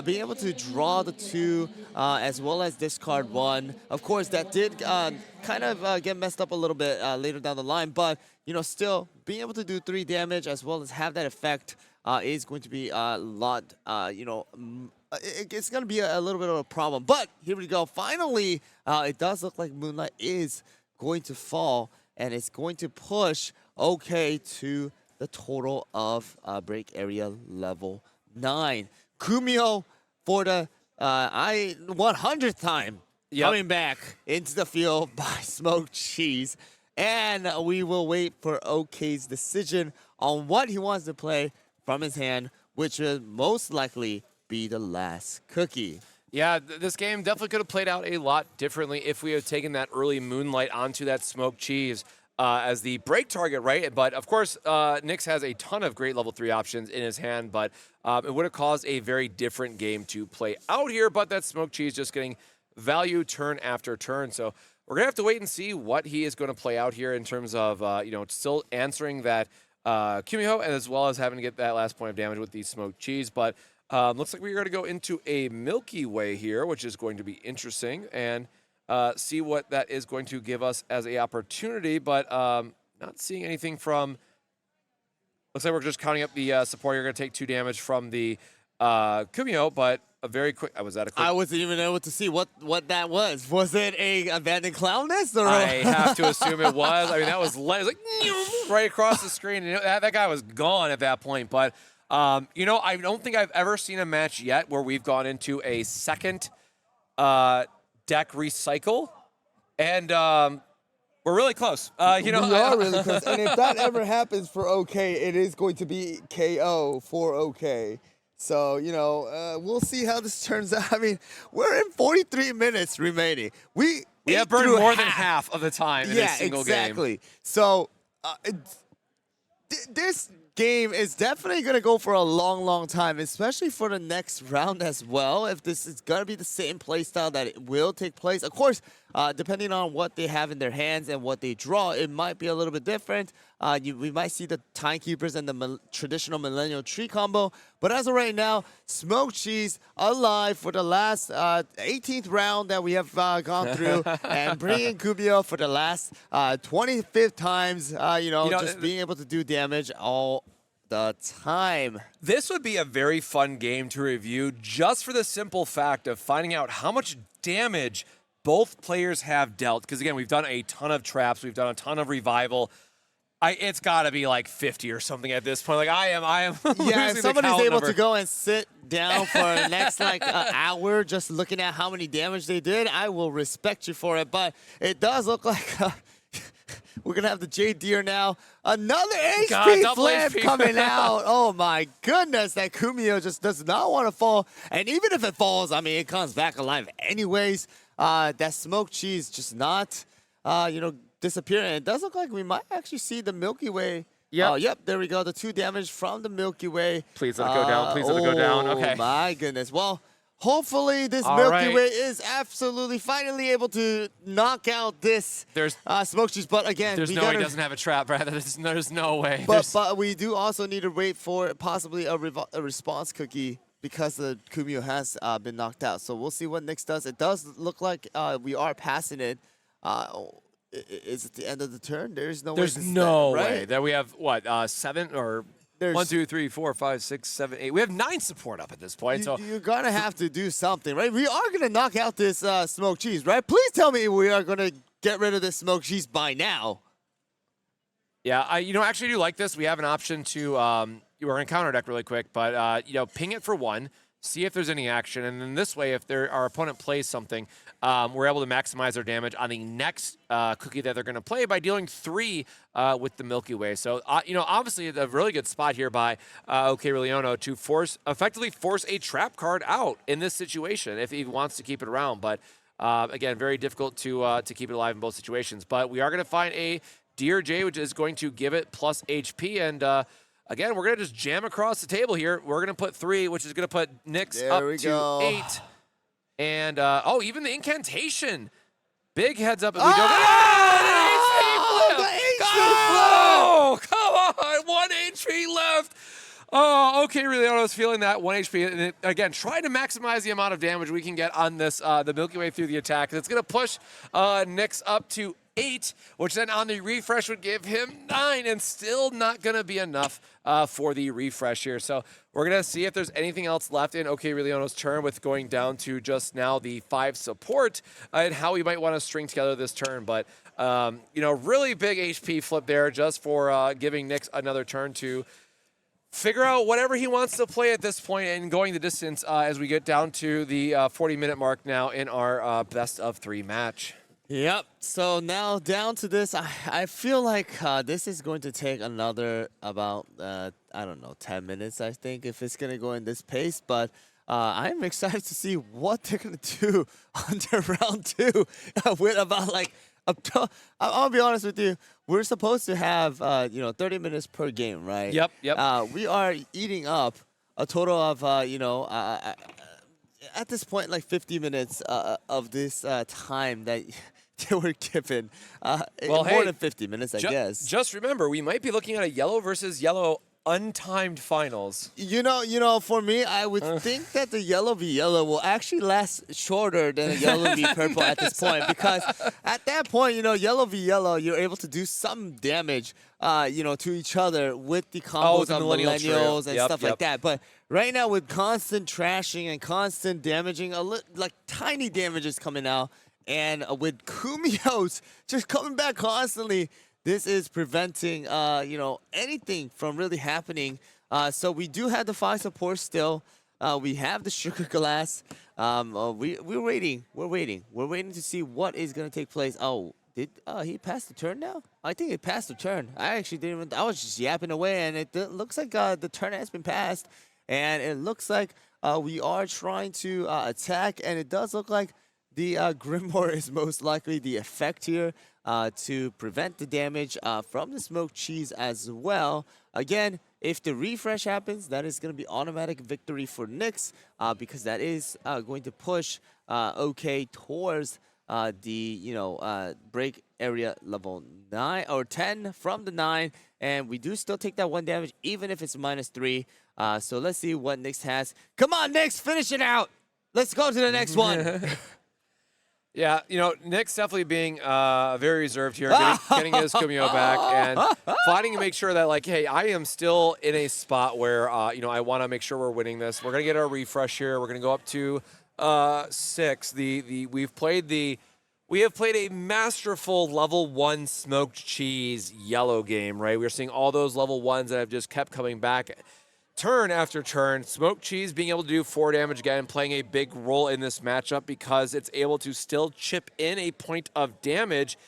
being able to draw the 2 as well as discard 1. Of course, that did kind of get messed up a little bit later down the line, but still being able to do 3 damage as well as have that effect is going to be a lot, it's going to be a little bit of a problem. But here we go. Finally, it does look like Moonlight is going to fall, and it's going to push OK to the total of break area level 9. Kumio for the 100th time coming back into the field by smoked cheese. And we will wait for OK's decision on what he wants to play from his hand, which will most likely be the last cookie. Yeah, this game definitely could have played out a lot differently if we had taken that early Moonlight onto that smoked cheese as the break target, right? But of course, Nyx has a ton of great level 3 options in his hand, but it would have caused a very different game to play out here. But that smoked cheese just getting value turn after turn. So we're going to have to wait and see what he is going to play out here in terms of, still answering that Kumiho, and as well as having to get that last point of damage with the smoked cheese. But looks like we're going to go into a Milky Way here, which is going to be interesting, and see what that is going to give us as a opportunity. But not seeing anything from. Looks like we're just counting up the support. You're going to take 2 damage from the Kumiho, but a very quick. Was that a quick? I wasn't even able to see what that was. Was it a abandoned clown nest? Or I have to assume it was. I mean, that was like right across the screen. And that guy was gone at that point. But I don't think I've ever seen a match yet where we've gone into a second deck recycle, and we're really close. We are really close. And if that ever happens for OK, it is going to be KO for OK. So, we'll see how this turns out. I mean, we're in 43 minutes remaining. We have burned more than half of the time in a single game. Exactly. So, this game is definitely going to go for a long, long time, especially for the next round as well. If this is going to be the same playstyle that it will take place. Of course, depending on what they have in their hands and what they draw, it might be a little bit different. We might see the Timekeepers and the traditional Millennial Tree combo. But as of right now, Smoked Cheese alive for the last 18th round that we have gone through, and bringing Kumiho for the last 25th times, just being able to do damage all the time. This would be a very fun game to review just for the simple fact of finding out how much damage both players have dealt. Because again, we've done a ton of traps, we've done a ton of revival. It's got to be like 50 or something at this point. Like I am. Yeah, if somebody's able number. to go and sit down for the next hour just looking at how many damage they did, I will respect you for it. But it does look like we're going to have the Jade Deer now. Another HP flip coming out. Oh my goodness, that Kumiho just does not want to fall. And even if it falls, I mean, it comes back alive anyways. That smoked cheese just not, disappearing. It does look like we might actually see the Milky Way. Yep, there we go. The 2 damage from the Milky Way. Please let it go down. Please let it go down. Okay. Oh my goodness. Well, hopefully this Milky Way is absolutely finally able to knock out this Smoked Cheese. But again, there's no way he doesn't have a trap, Brad. There's no way. But we do also need to wait for possibly a response cookie, because the Kumiho has been knocked out. So we'll see what Nyx does. It does look like we are passing it. Is it the end of the turn? There's no way that we have, 7 or... There's 1, 2, 3, 4, 5, 6, 7, 8. We have 9 support up at this point. So you're gonna have to do something, right? We are gonna knock out this smoked cheese, right? Please tell me we are gonna get rid of this smoked cheese by now. Yeah, I actually do like this. We have an option to we're gonna counter deck really quick, but ping it for 1, see if there's any action, and then this way, if our opponent plays something, we're able to maximize our damage on the next cookie that they're going to play by dealing 3 with the Milky Way. So, obviously a really good spot here by OK Leono to effectively force a trap card out in this situation if he wants to keep it around. But again, very difficult to keep it alive in both situations. But we are going to find a Deer J, which is going to give it plus HP, and again, we're going to just jam across the table here. We're going to put 3, which is going to put Nyx up to 8. And, even the incantation. Big heads up as we go. Oh, come on. 1 HP left. Oh, okay, really, I was feeling that 1 HP. And again, trying to maximize the amount of damage we can get on this, the Milky Way through the attack. It's going to push Nyx up to 8, which then on the refresh would give him 9, and still not going to be enough for the refresh here. So we're going to see if there's anything else left in OK Leono's turn with going down to just now the 5 support and how we might want to string together this turn. But, really big HP flip there just for giving Nyx another turn to figure out whatever he wants to play at this point and going the distance as we get down to the 40-minute mark now in our best of 3 match. Yep. So now down to this. I feel like this is going to take another about I don't know 10 minutes. I think if it's gonna go in this pace, but I'm excited to see what they're gonna do under round 2 with about like I'll be honest with you. We're supposed to have 30 minutes per game, right? Yep, yep. We are eating up a total of at this point like 50 minutes of this time that they were given. Well, more hey, than 50 minutes, I guess. Just remember, we might be looking at a yellow versus yellow untimed finals. You know, for me, I would think that the yellow v yellow will actually last shorter than a yellow v purple at this point, because at that point, yellow v yellow, you're able to do some damage, to each other with the combos the of millennial trio. millennials and Yep, stuff yep. like that. But right now, with constant trashing and constant damaging, like tiny damages coming out, and with Kumiho's just coming back constantly, this is preventing, anything from really happening. So we do have the 5 supports still. We have the sugar glass. We're waiting. We're waiting to see what is going to take place. Oh, did he pass the turn now? I think it passed the turn. I actually didn't even. I was just yapping away, and it looks like the turn has been passed. And it looks like we are trying to attack, and it does look like the Grimoire is most likely the effect here to prevent the damage from the smoked cheese as well. Again, if the refresh happens, that is going to be automatic victory for Nyx, because that is going to push OK towards the break area level 9 or 10 from the 9, and we do still take that 1 damage even if it's -3. So let's see what Nyx has. Come on, Nyx, finish it out. Let's go to the next one. Yeah, Nick's definitely being very reserved here, getting his Kumio back and fighting to make sure that, like, hey, I am still in a spot where, I want to make sure we're winning this. We're going to get our refresh here. We're going to go up to 6. We have played a masterful level 1 smoked cheese yellow game, right? We're seeing all those level 1s that have just kept coming back. Turn after turn, smoked cheese being able to do 4 damage again, playing a big role in this matchup because it's able to still chip in a point of damage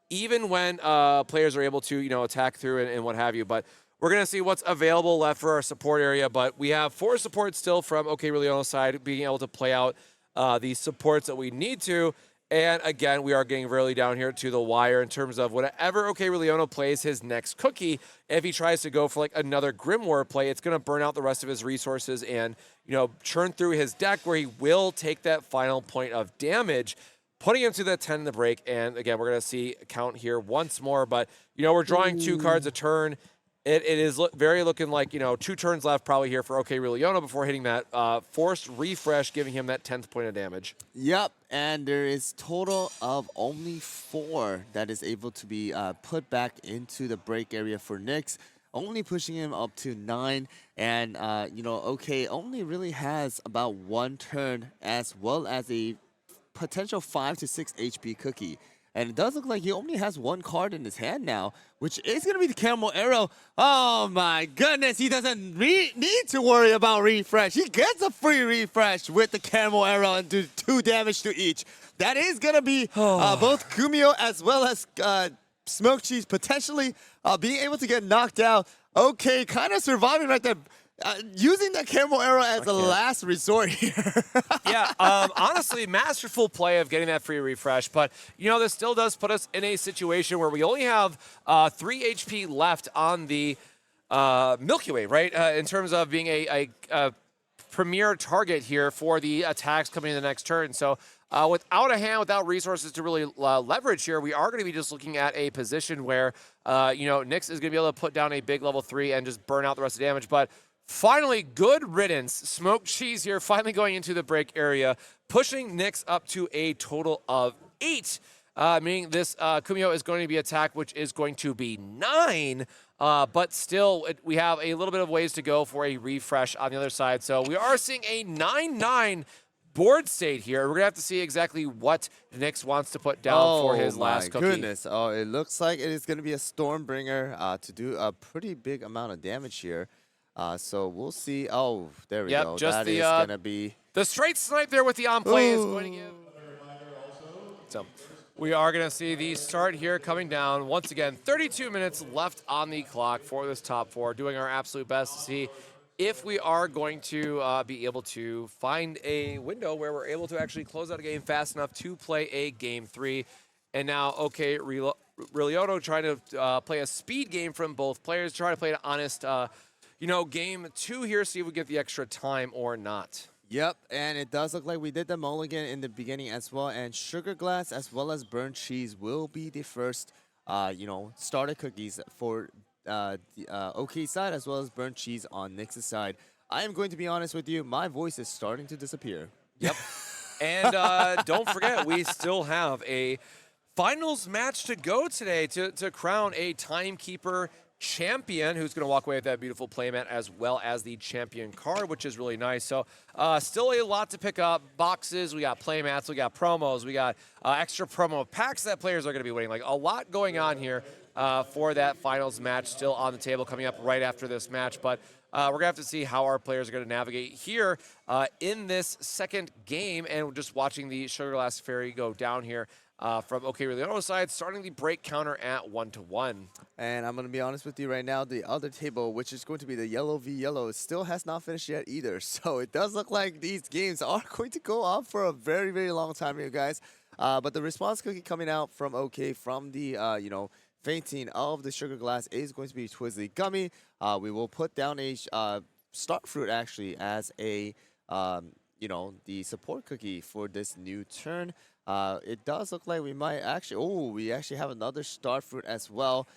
even when players are able to, attack through and what have you. But we're going to see what's available left for our support area. But we have 4 supports still from OK Realiono's side, being able to play out the supports that we need to. And again, we are getting really down here to the wire in terms of whatever OK Realiono plays his next cookie. If he tries to go for like another Grimoire play, it's going to burn out the rest of his resources and, churn through his deck where he will take that final point of damage, putting him to the 10 in the break. And again, we're going to see a count here once more. But, we're drawing 2 cards a turn. It is looking like, 2 turns left probably here for OK Realiono before hitting that forced refresh, giving him that 10th point of damage. Yep, and there is total of only 4 that is able to be put back into the break area for Nyx, only pushing him up to 9. And, OK only really has about 1 turn as well as a potential 5 to 6 HP cookie. And it does look like he only has 1 card in his hand now, which is going to be the Caramel Arrow. Oh my goodness, he doesn't need to worry about refresh. He gets a free refresh with the Caramel Arrow and do 2 damage to each. That is going to be both Kumio as well as Smoked Cheese potentially being able to get knocked out. Okay, kind of surviving right there. Using the Caramel Arrow as a last resort here. Yeah, honestly, masterful play of getting that free refresh. But, this still does put us in a situation where we only have 3 HP left on the Milky Way, right? In terms of being a premier target here for the attacks coming in the next turn. So without a hand, without resources to really leverage here, we are going to be just looking at a position where, Nyx is going to be able to put down a big level 3 and just burn out the rest of the damage. But finally, good riddance. Smoked cheese here, finally going into the break area, pushing Nyx up to a total of 8, meaning this Kumio is going to be attacked, which is going to be 9. But still, we have a little bit of ways to go for a refresh on the other side. So we are seeing a 9-9 board state here. We're going to have to see exactly what Nyx wants to put down for his last cookie. Oh my goodness. Oh, it looks like it is going to be a Stormbringer to do a pretty big amount of damage here. So we'll see. Oh, there we go. Just that the, is going to be... The straight snipe there with the on-play is going to give... So, We are going to see the start here coming down. Once again, 32 minutes left on the clock for this top 4. Doing our absolute best to see if we are going to be able to find a window where we're able to actually close out a game fast enough to play a game 3. And now, okay, Rilioto trying to play a speed game from both players, try to play an honest, game 2 here, see if we get the extra time or not. Yep, and it does look like we did the mulligan in the beginning as well, and Sugar Glass as well as Burnt Cheese will be the first, starter cookies for the OK side as well as Burnt Cheese on Nyx's side. I am going to be honest with you, my voice is starting to disappear. Yep. And don't forget, we still have a finals match to go today to crown a Timekeeper champion who's going to walk away with that beautiful playmat as well as the champion card, which is really nice. So still a lot to pick up. Boxes, we got playmats, we got promos, we got extra promo packs that players are going to be winning. Like a lot going on here for that finals match still on the table coming up right after this match. But we're going to have to see how our players are going to navigate here in this second game, and just watching the Sugar Glass Fairy go down here from OK Rilioto's side, starting the break counter at 1-1. And I'm going to be honest with you right now, the other table, which is going to be the yellow v yellow, still has not finished yet either. So it does look like these games are going to go on for a very, very long time here, guys. But the response cookie coming out from OK from the, fainting of the Sugar Glass is going to be Twizzly Gummy. We will put down a Star Fruit actually as a, the support cookie for this new turn. It does look like we might actually, we actually have another Star Fruit as well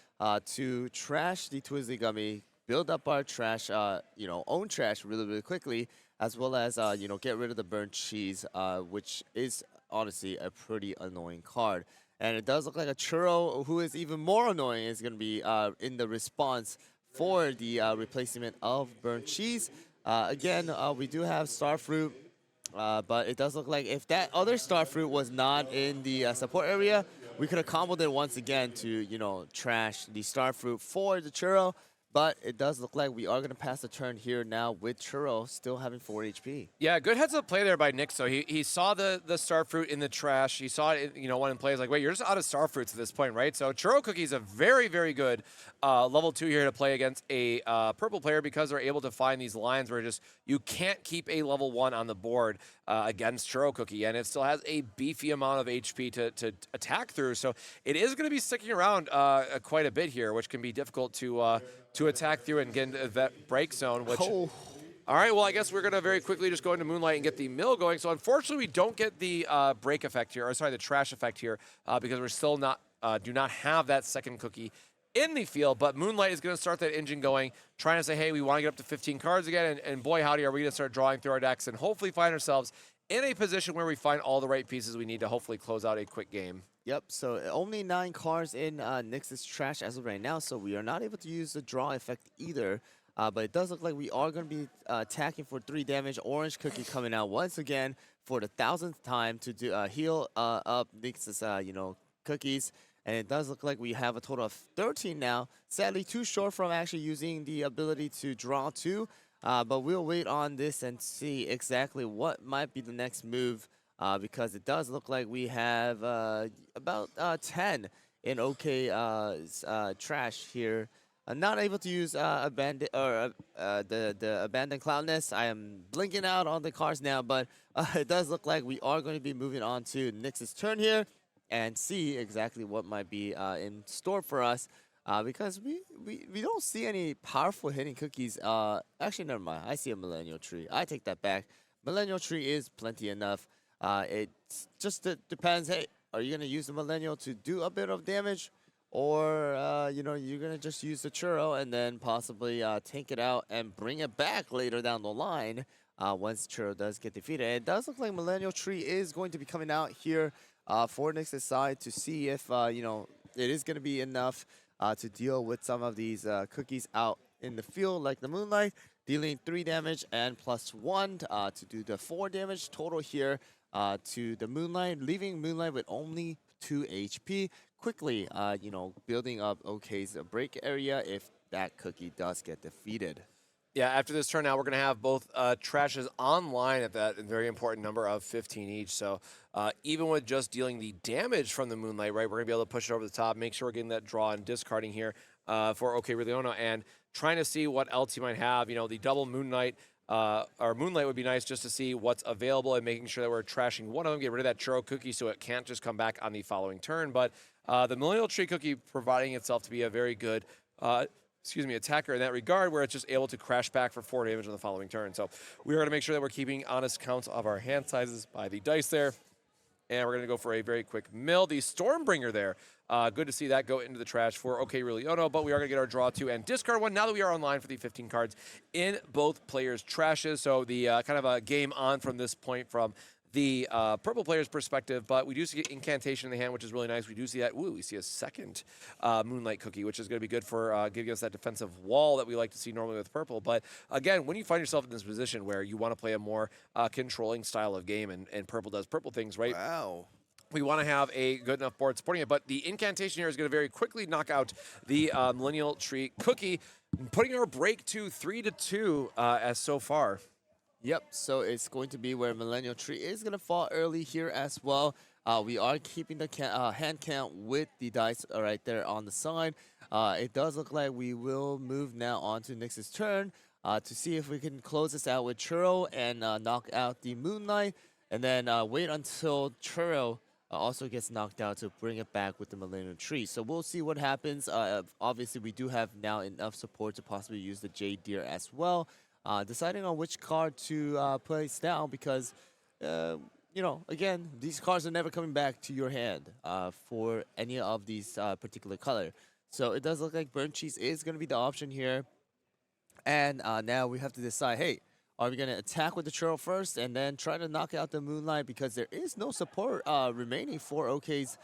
to trash the Twizzly Gummy, build up our trash, own trash really, really quickly, as well as, get rid of the Burnt Cheese, which is honestly a pretty annoying card. And it does look like a Churro, who is even more annoying, is going to be in the response for the replacement of Burnt Cheese. Again, we do have Star Fruit. But it does look like if that other Star Fruit was not in the support area, we could have comboed it once again to, trash the Star Fruit for the Churro. But it does look like we are going to pass the turn here now with Churro still having 4 HP. Yeah, good heads-up play there by Nyx. So he saw the Star Fruit in the trash. He saw it, one in play. He's like, wait, you're just out of Star Fruits at this point, right? So Churro Cookie is a very, very good level 2 here to play against a purple player because they're able to find these lines where you can't keep a level 1 on the board against Churro Cookie, and it still has a beefy amount of HP to attack through. So it is going to be sticking around quite a bit here, which can be difficult to attack through and get into that break zone, which... Oh. All right, well, I guess we're going to very quickly just go into Moonlight and get the mill going. So unfortunately, we don't get the break effect here, or sorry, the trash effect here, because we're still do not have that second cookie in the field. But Moonlight is going to start that engine going, trying to say, hey, we want to get up to 15 cards again, and boy, howdy, are we going to start drawing through our decks and hopefully find ourselves in a position where we find all the right pieces we need to hopefully close out a quick game. Yep, so only 9 cards in Nyx's trash as of right now, so we are not able to use the draw effect either. But it does look like we are going to be attacking for 3 damage. Orange Cookie coming out once again for the 1000th time to do heal up Nyx's cookies. And it does look like we have a total of 13 now. Sadly, too short from actually using the ability to draw 2. But we'll wait on this and see exactly what might be the next move. Because it does look like we have about 10 in OK trash here. I'm not able to use the Abandoned Cloudness. I am blinking out on the cards now, but it does look like we are going to be moving on to Nyx's turn here and see exactly what might be in store for us. Because we don't see any powerful hitting cookies. Actually, never mind. I see a Millennial Tree. I take that back. Millennial Tree is plenty enough. It just depends. Hey, are you going to use the Millennial to do a bit of damage? Or, you're going to just use the Churro and then possibly tank it out and bring it back later down the line once Churro does get defeated. And it does look like Millennial Tree is going to be coming out here for Nyx's side to see if, it is going to be enough to deal with some of these cookies out in the field, like the Moonlight, dealing 3 damage and +1 to do the 4 damage total here to the Moonlight, leaving Moonlight with only 2 HP. Quickly, building up OK's break area if that cookie does get defeated. Yeah, after this turn now, we're going to have both trashes online at that very important number of 15 each. So even with just dealing the damage from the Moonlight, right, we're going to be able to push it over the top, make sure we're getting that draw and discarding here for OK Leona, and trying to see what else he might have. You know, the double Moonlight or Moonlight would be nice just to see what's available and making sure that we're trashing one of them, get rid of that churro cookie so it can't just come back on the following turn. But the Millennial Tree Cookie providing itself to be a very good attacker in that regard, where it's just able to crash back for 4 damage on the following turn. So we are going to make sure that we're keeping honest counts of our hand sizes by the dice there. And we're going to go for a very quick mill. The Stormbringer there. Good to see that go into the trash for OK Leono, but we are going to get our draw two and discard one now that we are online for the 15 cards in both players' trashes. So the kind of a game on from this point from the purple player's perspective, but we do see Incantation in the hand, which is really nice. We do see that. Ooh, we see a second Moonlight Cookie, which is going to be good for giving us that defensive wall that we like to see normally with purple. But again, when you find yourself in this position where you want to play a more controlling style of game, and purple does purple things, right? Wow. We want to have a good enough board supporting it, but the Incantation here is going to very quickly knock out the Millennial Tree Cookie, putting our break to 3-2 as so far. Yep, so it's going to be where Millennial Tree is going to fall early here as well. We are keeping the hand count with the dice right there on the side. It does look like we will move now on to Nyx's turn to see if we can close this out with Churro and knock out the Moonlight, and then wait until Churro also gets knocked out to bring it back with the Millennial Tree. So we'll see what happens. Obviously, we do have now enough support to possibly use the Jade Deer as well. Deciding on which card to place down, because, you know, again, these cards are never coming back to your hand for any of these particular color. So it does look like Burnt Cheese is going to be the option here. And now we have to decide, hey, are we going to attack with the Churro first and then try to knock out the Moonlight, because there is no support remaining for OK's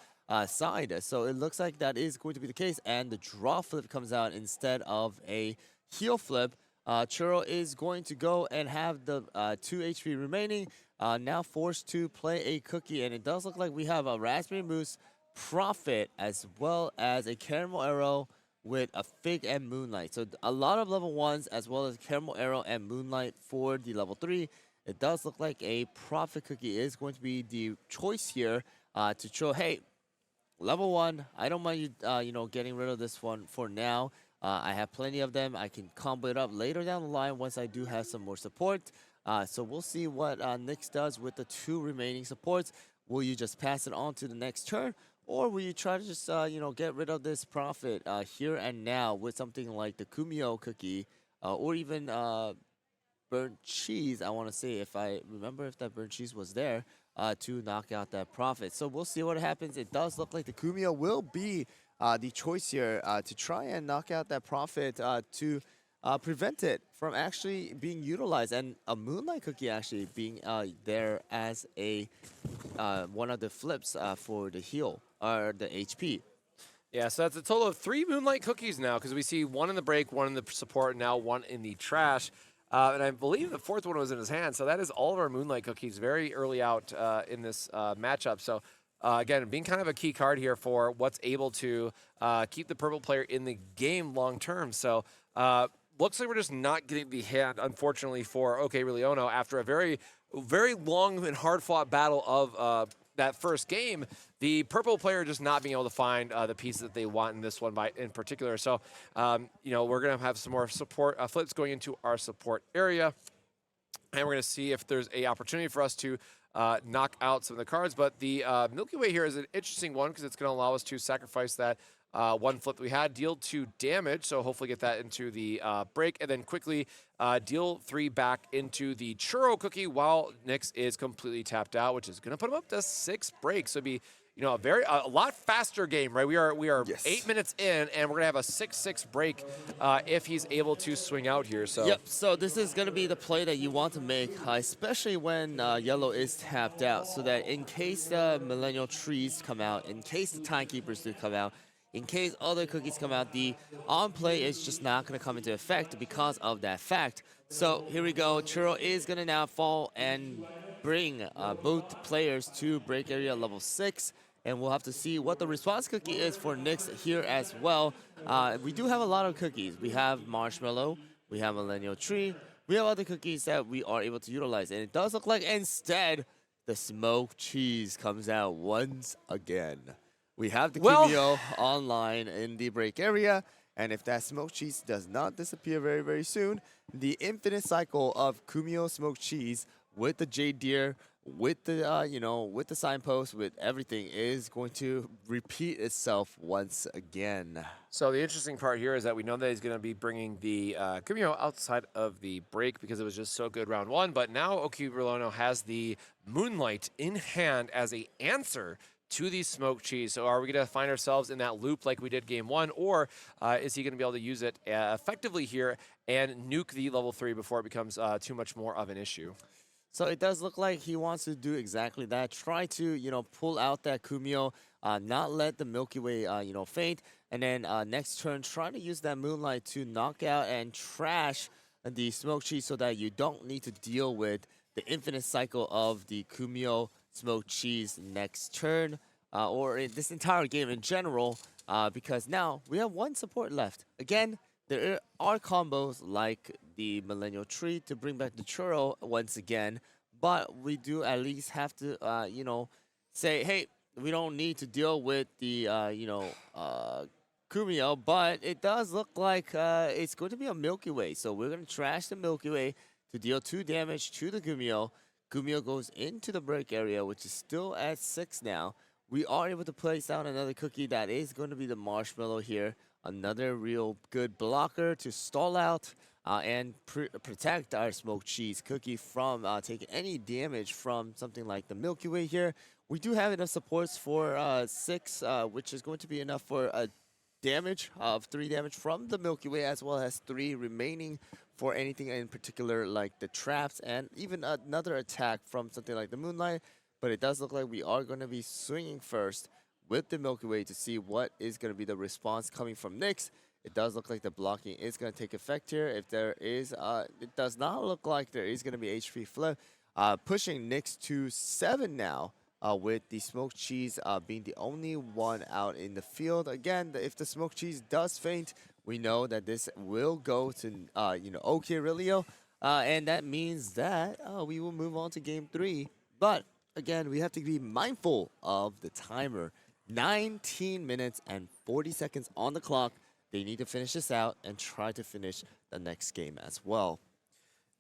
side. So it looks like that is going to be the case, and the draw flip comes out instead of a heal flip. Churro is going to go and have the 2 HP remaining, now forced to play a cookie, and it does look like we have a Raspberry Mousse Prophet as well as a Caramel Arrow with a Fig and Moonlight. So a lot of level 1s as well as Caramel Arrow and Moonlight for the level 3. It does look like a Prophet Cookie is going to be the choice here to show, hey, level 1, I don't mind you, you know, getting rid of this one for now. I have plenty of them. I can combo it up later down the line once I do have some more support. So we'll see what Nyx does with the 2 remaining supports. Will you just pass it on to the next turn? Or will you try to just, you know, get rid of this Prophet here and now with something like the Kumio Cookie or even Burnt Cheese, I want to say, if I remember if that Burnt Cheese was there, to knock out that Prophet. So we'll see what happens. It does look like the Kumio will be the choice here to try and knock out that Prophet to prevent it from actually being utilized, and a Moonlight Cookie actually being there as a one of the flips for the heal or the HP. Yeah, so that's a total of 3 Moonlight Cookies now, because we see 1 in the break, 1 in the support, now 1 in the trash. And I believe the 4th one was in his hand, so that is all of our Moonlight Cookies very early out in this matchup. So again, being kind of a key card here for what's able to keep the purple player in the game long term. So looks like we're just not getting the hand, unfortunately, for OK Leono after a very, very long and hard-fought battle of that first game. The purple player just not being able to find the pieces that they want in this one in particular. So, you know, we're going to have some more support flips going into our support area. And we're going to see if there's a opportunity for us to knock out some of the cards. But the Milky Way here is an interesting one because it's going to allow us to sacrifice that 1 flip that we had, deal 2 damage, so hopefully get that into the break, and then quickly deal 3 back into the Churro Cookie while Nyx is completely tapped out, which is going to put him up to 6 breaks. So it'd be, you know, a lot faster game, right? We are Yes. 8 minutes in, and we're gonna have a 6-6 break if he's able to swing out here. So Yep, so this is going to be the play that you want to make, especially when yellow is tapped out, so that in case the Millennial Trees come out, in case the Timekeepers do come out, in case other cookies come out, the on play is just not going to come into effect because of that fact. So here we go. Churro is going to now fall and bring both players to break area level 6. And we'll have to see what the response cookie is for Nyx here as well. We do have a lot of cookies. We have Marshmallow, we have Millennial Tree, we have other cookies that we are able to utilize. And it does look like instead, the smoked cheese comes out once again. We have the Well, Kumio online in the break area, and if that smoked cheese does not disappear very, very soon, the infinite cycle of Kumio smoked cheese with the Jade Deer, with the with the signpost, with everything is going to repeat itself once again. So the interesting part here is that we know that he's going to be bringing the Kumio outside of the break because it was just so good round one. But now OKRulono has the Moonlight in hand as a answer to the smoked cheese. So are we going to find ourselves in that loop like we did game one, or is he going to be able to use it effectively here and nuke the level 3 before it becomes too much more of an issue? So it does look like he wants to do exactly that. Try to, pull out that Kumio, not let the Milky Way, faint. And then next turn, try to use that Moonlight to knock out and trash the smoked cheese so that you don't need to deal with the infinite cycle of the Kumio smoked cheese next turn, or in this entire game in general, because now we have one support left. Again, there are combos like the Millennial Tree to bring back the Churro once again, but we do at least have to, say, hey, we don't need to deal with the, Kumio, but it does look like it's going to be a Milky Way. So we're going to trash the Milky Way to deal 2 damage to the Kumio. Kumio goes into the break area, which is still at 6 now. We are able to place down another cookie that is going to be the Marshmallow here. Another real good blocker to stall out and protect our smoked cheese cookie from taking any damage from something like the Milky Way here. We do have enough supports for 6, which is going to be enough for a damage of 3 damage from the Milky Way, as well as 3 remaining for anything in particular like the traps and even another attack from something like the Moonlight. But it does look like we are going to be swinging first with the Milky Way to see what is going to be the response coming from Nyx. It does look like the blocking is going to take effect here. If there is, it does not look like there is going to be HP flip. Pushing Nyx to 7 now, with the smoked cheese being the only one out in the field. Again, if the smoked cheese does faint, we know that this will go to, OKRulono, and that means that we will move on to game 3. But again, we have to be mindful of the timer. 19 minutes and 40 seconds on the clock. They need to finish this out and try to finish the next game as well.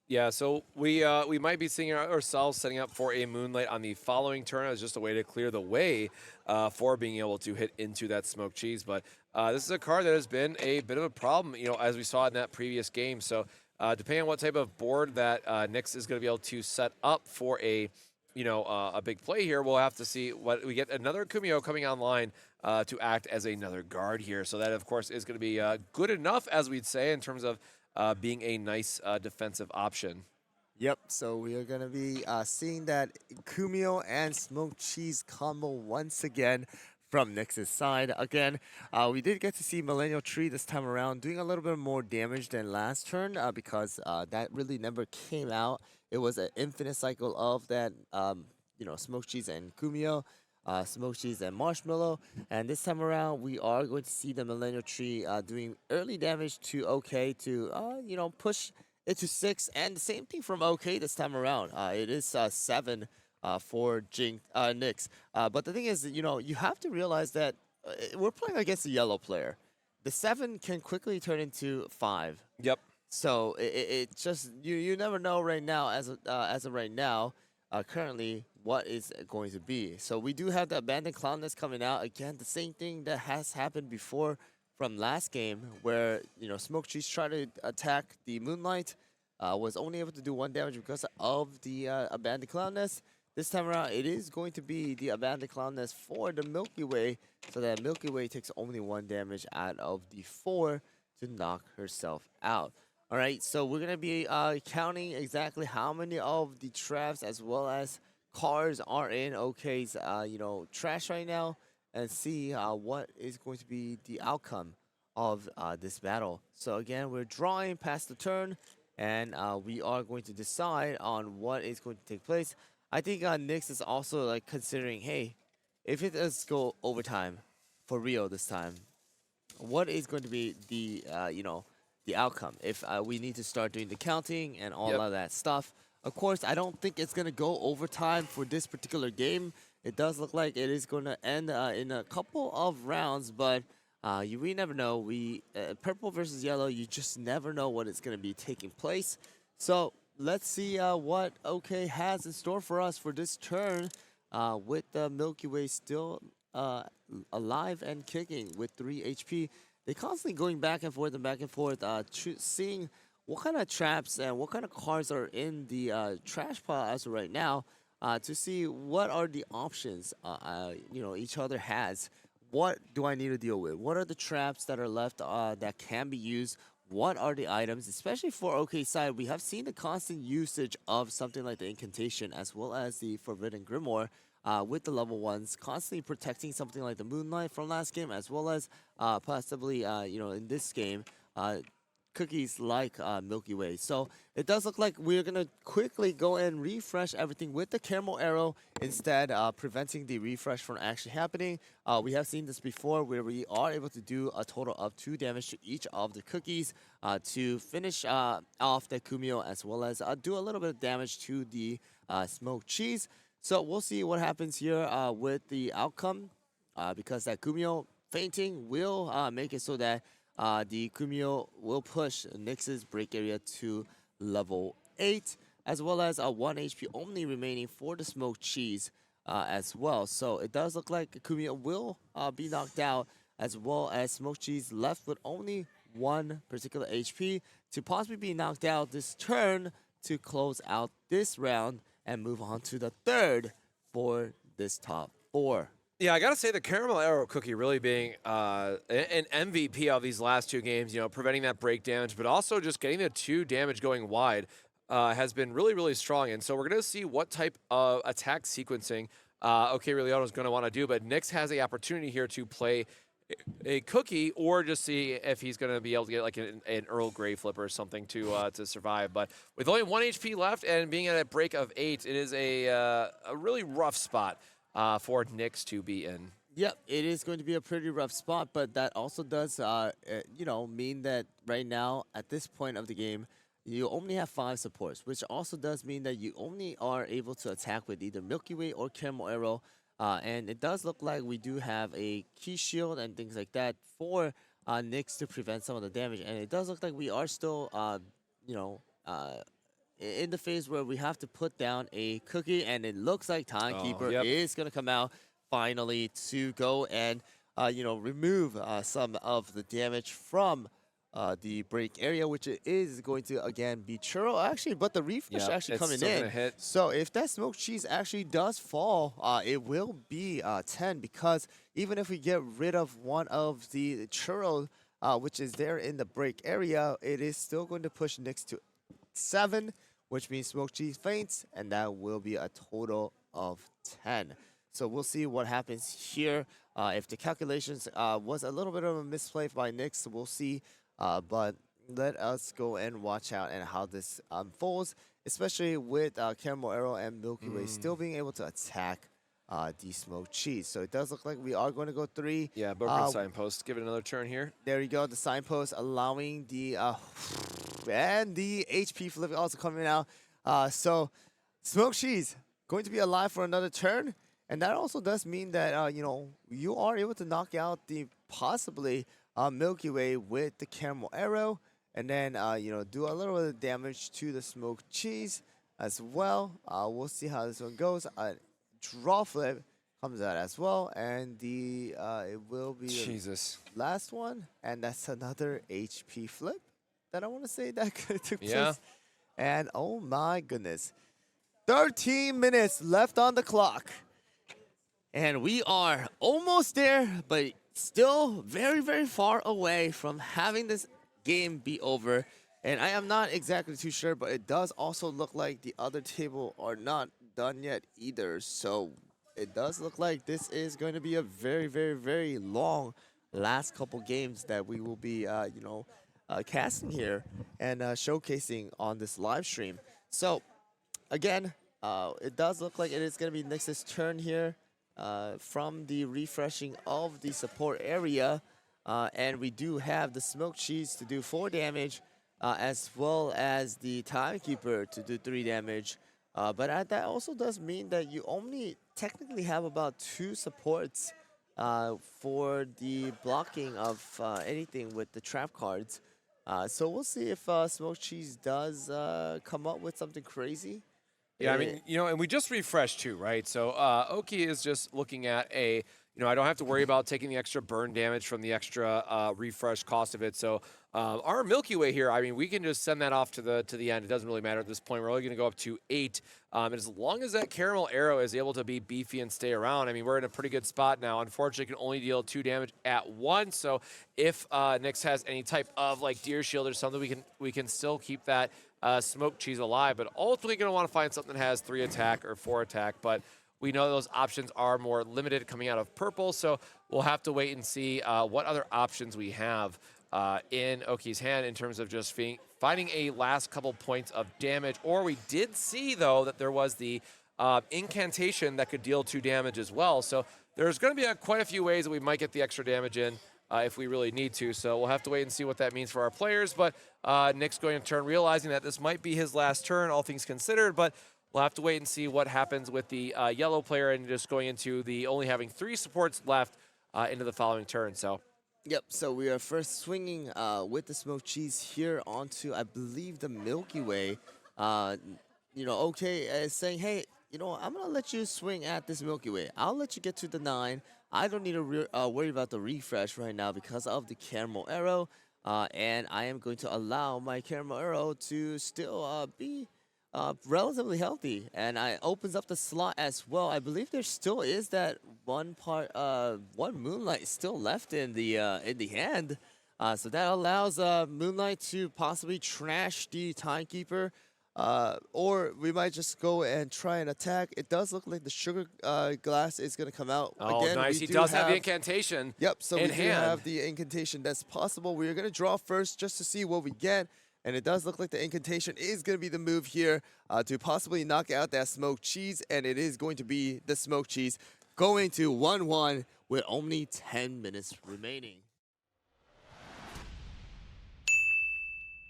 Yeah, so we might be seeing ourselves setting up for a Moonlight on the following turn as just a way to clear the way for being able to hit into that smoked cheese. But this is a card that has been a bit of a problem, as we saw in that previous game. So depending on what type of board that Nyx is going to be able to set up for a big play here, we'll have to see what we get. Another Kumio coming online to act as another guard here. So that, of course, is going to be good enough, as we'd say, in terms of being a nice defensive option. Yep, so we are going to be seeing that Kumio and smoked cheese combo once again from Nyx's side. Again, we did get to see Millennial Tree this time around doing a little bit more damage than last turn because that really never came out. It was an infinite cycle of that, smoked cheese and Kumio, smoked cheese and Marshmallow. And this time around, we are going to see the Millennial Tree doing early damage to OK to, push it to 6. And the same thing from OK this time around. It is 7 for Nyx. But the thing is, you have to realize that we're playing against a yellow player. The 7 can quickly turn into 5. Yep. So it just you never know right now as of right now, currently what is going to be. So we do have the abandoned clown that's coming out again. The same thing that has happened before from last game, where Smoked Cheese tried to attack the Moonlight, was only able to do 1 damage because of the abandoned clown nest. This time around, it is going to be the abandoned clown nest for the Milky Way, so that Milky Way takes only 1 damage out of the 4 to knock herself out. All right, so we're going to be counting exactly how many of the traps as well as cars are in OK's, trash right now, and see what is going to be the outcome of this battle. So again, we're drawing past the turn, and we are going to decide on what is going to take place. I think Nyx is also considering, hey, if it does go overtime for real this time, what is going to be the the outcome. If we need to start doing the counting and all Yep. of that stuff. Of course, I don't think it's going to go overtime for this particular game. It does look like it is going to end in a couple of rounds, but we never know. Purple versus yellow, you just never know what is going to be taking place. So let's see what OK has in store for us for this turn with the Milky Way still alive and kicking with 3 HP. They're constantly going back and forth, seeing what kind of traps and what kind of cards are in the trash pile as of right now to see what are the options each other has. What do I need to deal with? What are the traps that are left that can be used? What are the items? Especially for OK side, we have seen the constant usage of something like the Incantation as well as the Forbidden Grimoire with the level 1s, constantly protecting something like the Moonlight from last game as well as possibly, in this game, cookies like Milky Way. So it does look like we're going to quickly go and refresh everything with the Caramel Arrow, instead preventing the refresh from actually happening. We have seen this before where we are able to do a total of 2 damage to each of the cookies to finish off the Kumio as well as do a little bit of damage to the smoked cheese. So we'll see what happens here with the outcome because that Kumio fainting will make it so that the Kumio will push Nyx's break area to level 8, as well as 1 HP only remaining for the smoked cheese as well. So it does look like Kumio will be knocked out, as well as smoked cheese left with only 1 particular HP to possibly be knocked out this turn to close out this round and move on to the third for this top 4. Yeah, I gotta say the Caramel Arrow Cookie really being an MVP of these last 2 games, preventing that break damage, but also just getting the 2 damage going wide has been really, really strong. And so we're gonna see what type of attack sequencing OK Rileono is gonna want to do, but Nyx has the opportunity here to play a cookie or just see if he's gonna be able to get like an Earl Grey flip or something to survive. But with only 1 HP left and being at a break of 8, it is a really rough spot for Nyx to be in. Yep, it is going to be a pretty rough spot, but that also does, mean that right now, at this point of the game, you only have 5 supports, which also does mean that you only are able to attack with either Milky Way or Caramel Arrow, and it does look like we do have a key shield and things like that for Nyx to prevent some of the damage, and it does look like we are still, in the phase where we have to put down a cookie, and it looks like Timekeeper is going to come out finally to go and, remove some of the damage from the break area, which it is going to, again, be Churro, actually, but the refresh actually coming in. Hit. So if that smoked cheese actually does fall, it will be 10, because even if we get rid of one of the Churro, which is there in the break area, it is still going to push Nyx to 7, which means smoked cheese faints, and that will be a total of 10. So we'll see what happens here. If the calculations was a little bit of a misplay by Nyx, we'll see. But let us go and watch out and how this unfolds, especially with Caramel Arrow and Milky Way still being able to attack the smoked cheese. So it does look like we are going to go 3. Yeah, broken signpost. Give it another turn here. There you go, the signpost allowing the and the HP flip also coming out. So smoked cheese going to be alive for another turn, and that also does mean that you are able to knock out the possibly Milky Way with the Caramel Arrow, and then do a little bit of damage to the smoked cheese as well. We'll see how this one goes. Draw flip comes out as well, and the it will be the last one, and that's another HP flip that I want to say that took place. And oh my goodness, 13 minutes left on the clock, and we are almost there, but still very, very far away from having this game be over. And I am not exactly too sure, but it does also look like the other table are not done yet either. So it does look like this is going to be a very, very, very long last couple games that we will be, casting here and showcasing on this live stream. So again, it does look like it is going to be Nyx's turn here from the refreshing of the support area. And we do have the smoked cheese to do 4 damage, as well as the Timekeeper to do 3 damage. But that also does mean that you only technically have about 2 supports for the blocking of anything with the trap cards. So we'll see if Smoked Cheese does come up with something crazy. Yeah, I mean, and we just refreshed too, right? So Oki is just looking at I don't have to worry about taking the extra burn damage from the extra refresh cost of it. So our Milky Way here, I mean, we can just send that off to the end. It doesn't really matter at this point. We're only going to go up to 8. And as long as that Caramel Arrow is able to be beefy and stay around, I mean, we're in a pretty good spot now. Unfortunately, can only deal 2 damage at once. So if Nyx has any type of like Deer Shield or something, we can still keep that smoked cheese alive. But ultimately, going to want to find something that has 3 attack or 4 attack. But we know those options are more limited coming out of purple, so we'll have to wait and see what other options we have in Oki's hand in terms of just finding a last couple points of damage. Or we did see, though, that there was the incantation that could deal 2 damage as well. So there's going to be quite a few ways that we might get the extra damage in if we really need to. So we'll have to wait and see what that means for our players. But Nick's going to turn, realizing that this might be his last turn, all things considered. But we'll have to wait and see what happens with the yellow player and just going into the only having 3 supports left into the following turn. So. Yep, so we are first swinging with the smoked cheese here onto, I believe, the Milky Way. OK is saying, hey, I'm going to let you swing at this Milky Way. I'll let you get to the 9. I don't need to worry about the refresh right now because of the Caramel Arrow. And I am going to allow my Caramel Arrow to still be relatively healthy, and I opens up the slot as well. I believe there still is that one Moonlight still left in the hand, so that allows Moonlight to possibly trash the Timekeeper, or we might just go and try and attack. It does look like the Sugar Glass is going to come out. Oh, again, nice! He does have the incantation. Yep, so we do hand. have the incantation. That's possible. We are going to draw first just to see what we get. And it does look like the incantation is going to be the move here to possibly knock out that smoked cheese. And it is going to be the smoked cheese going to 1-1 with only 10 minutes remaining.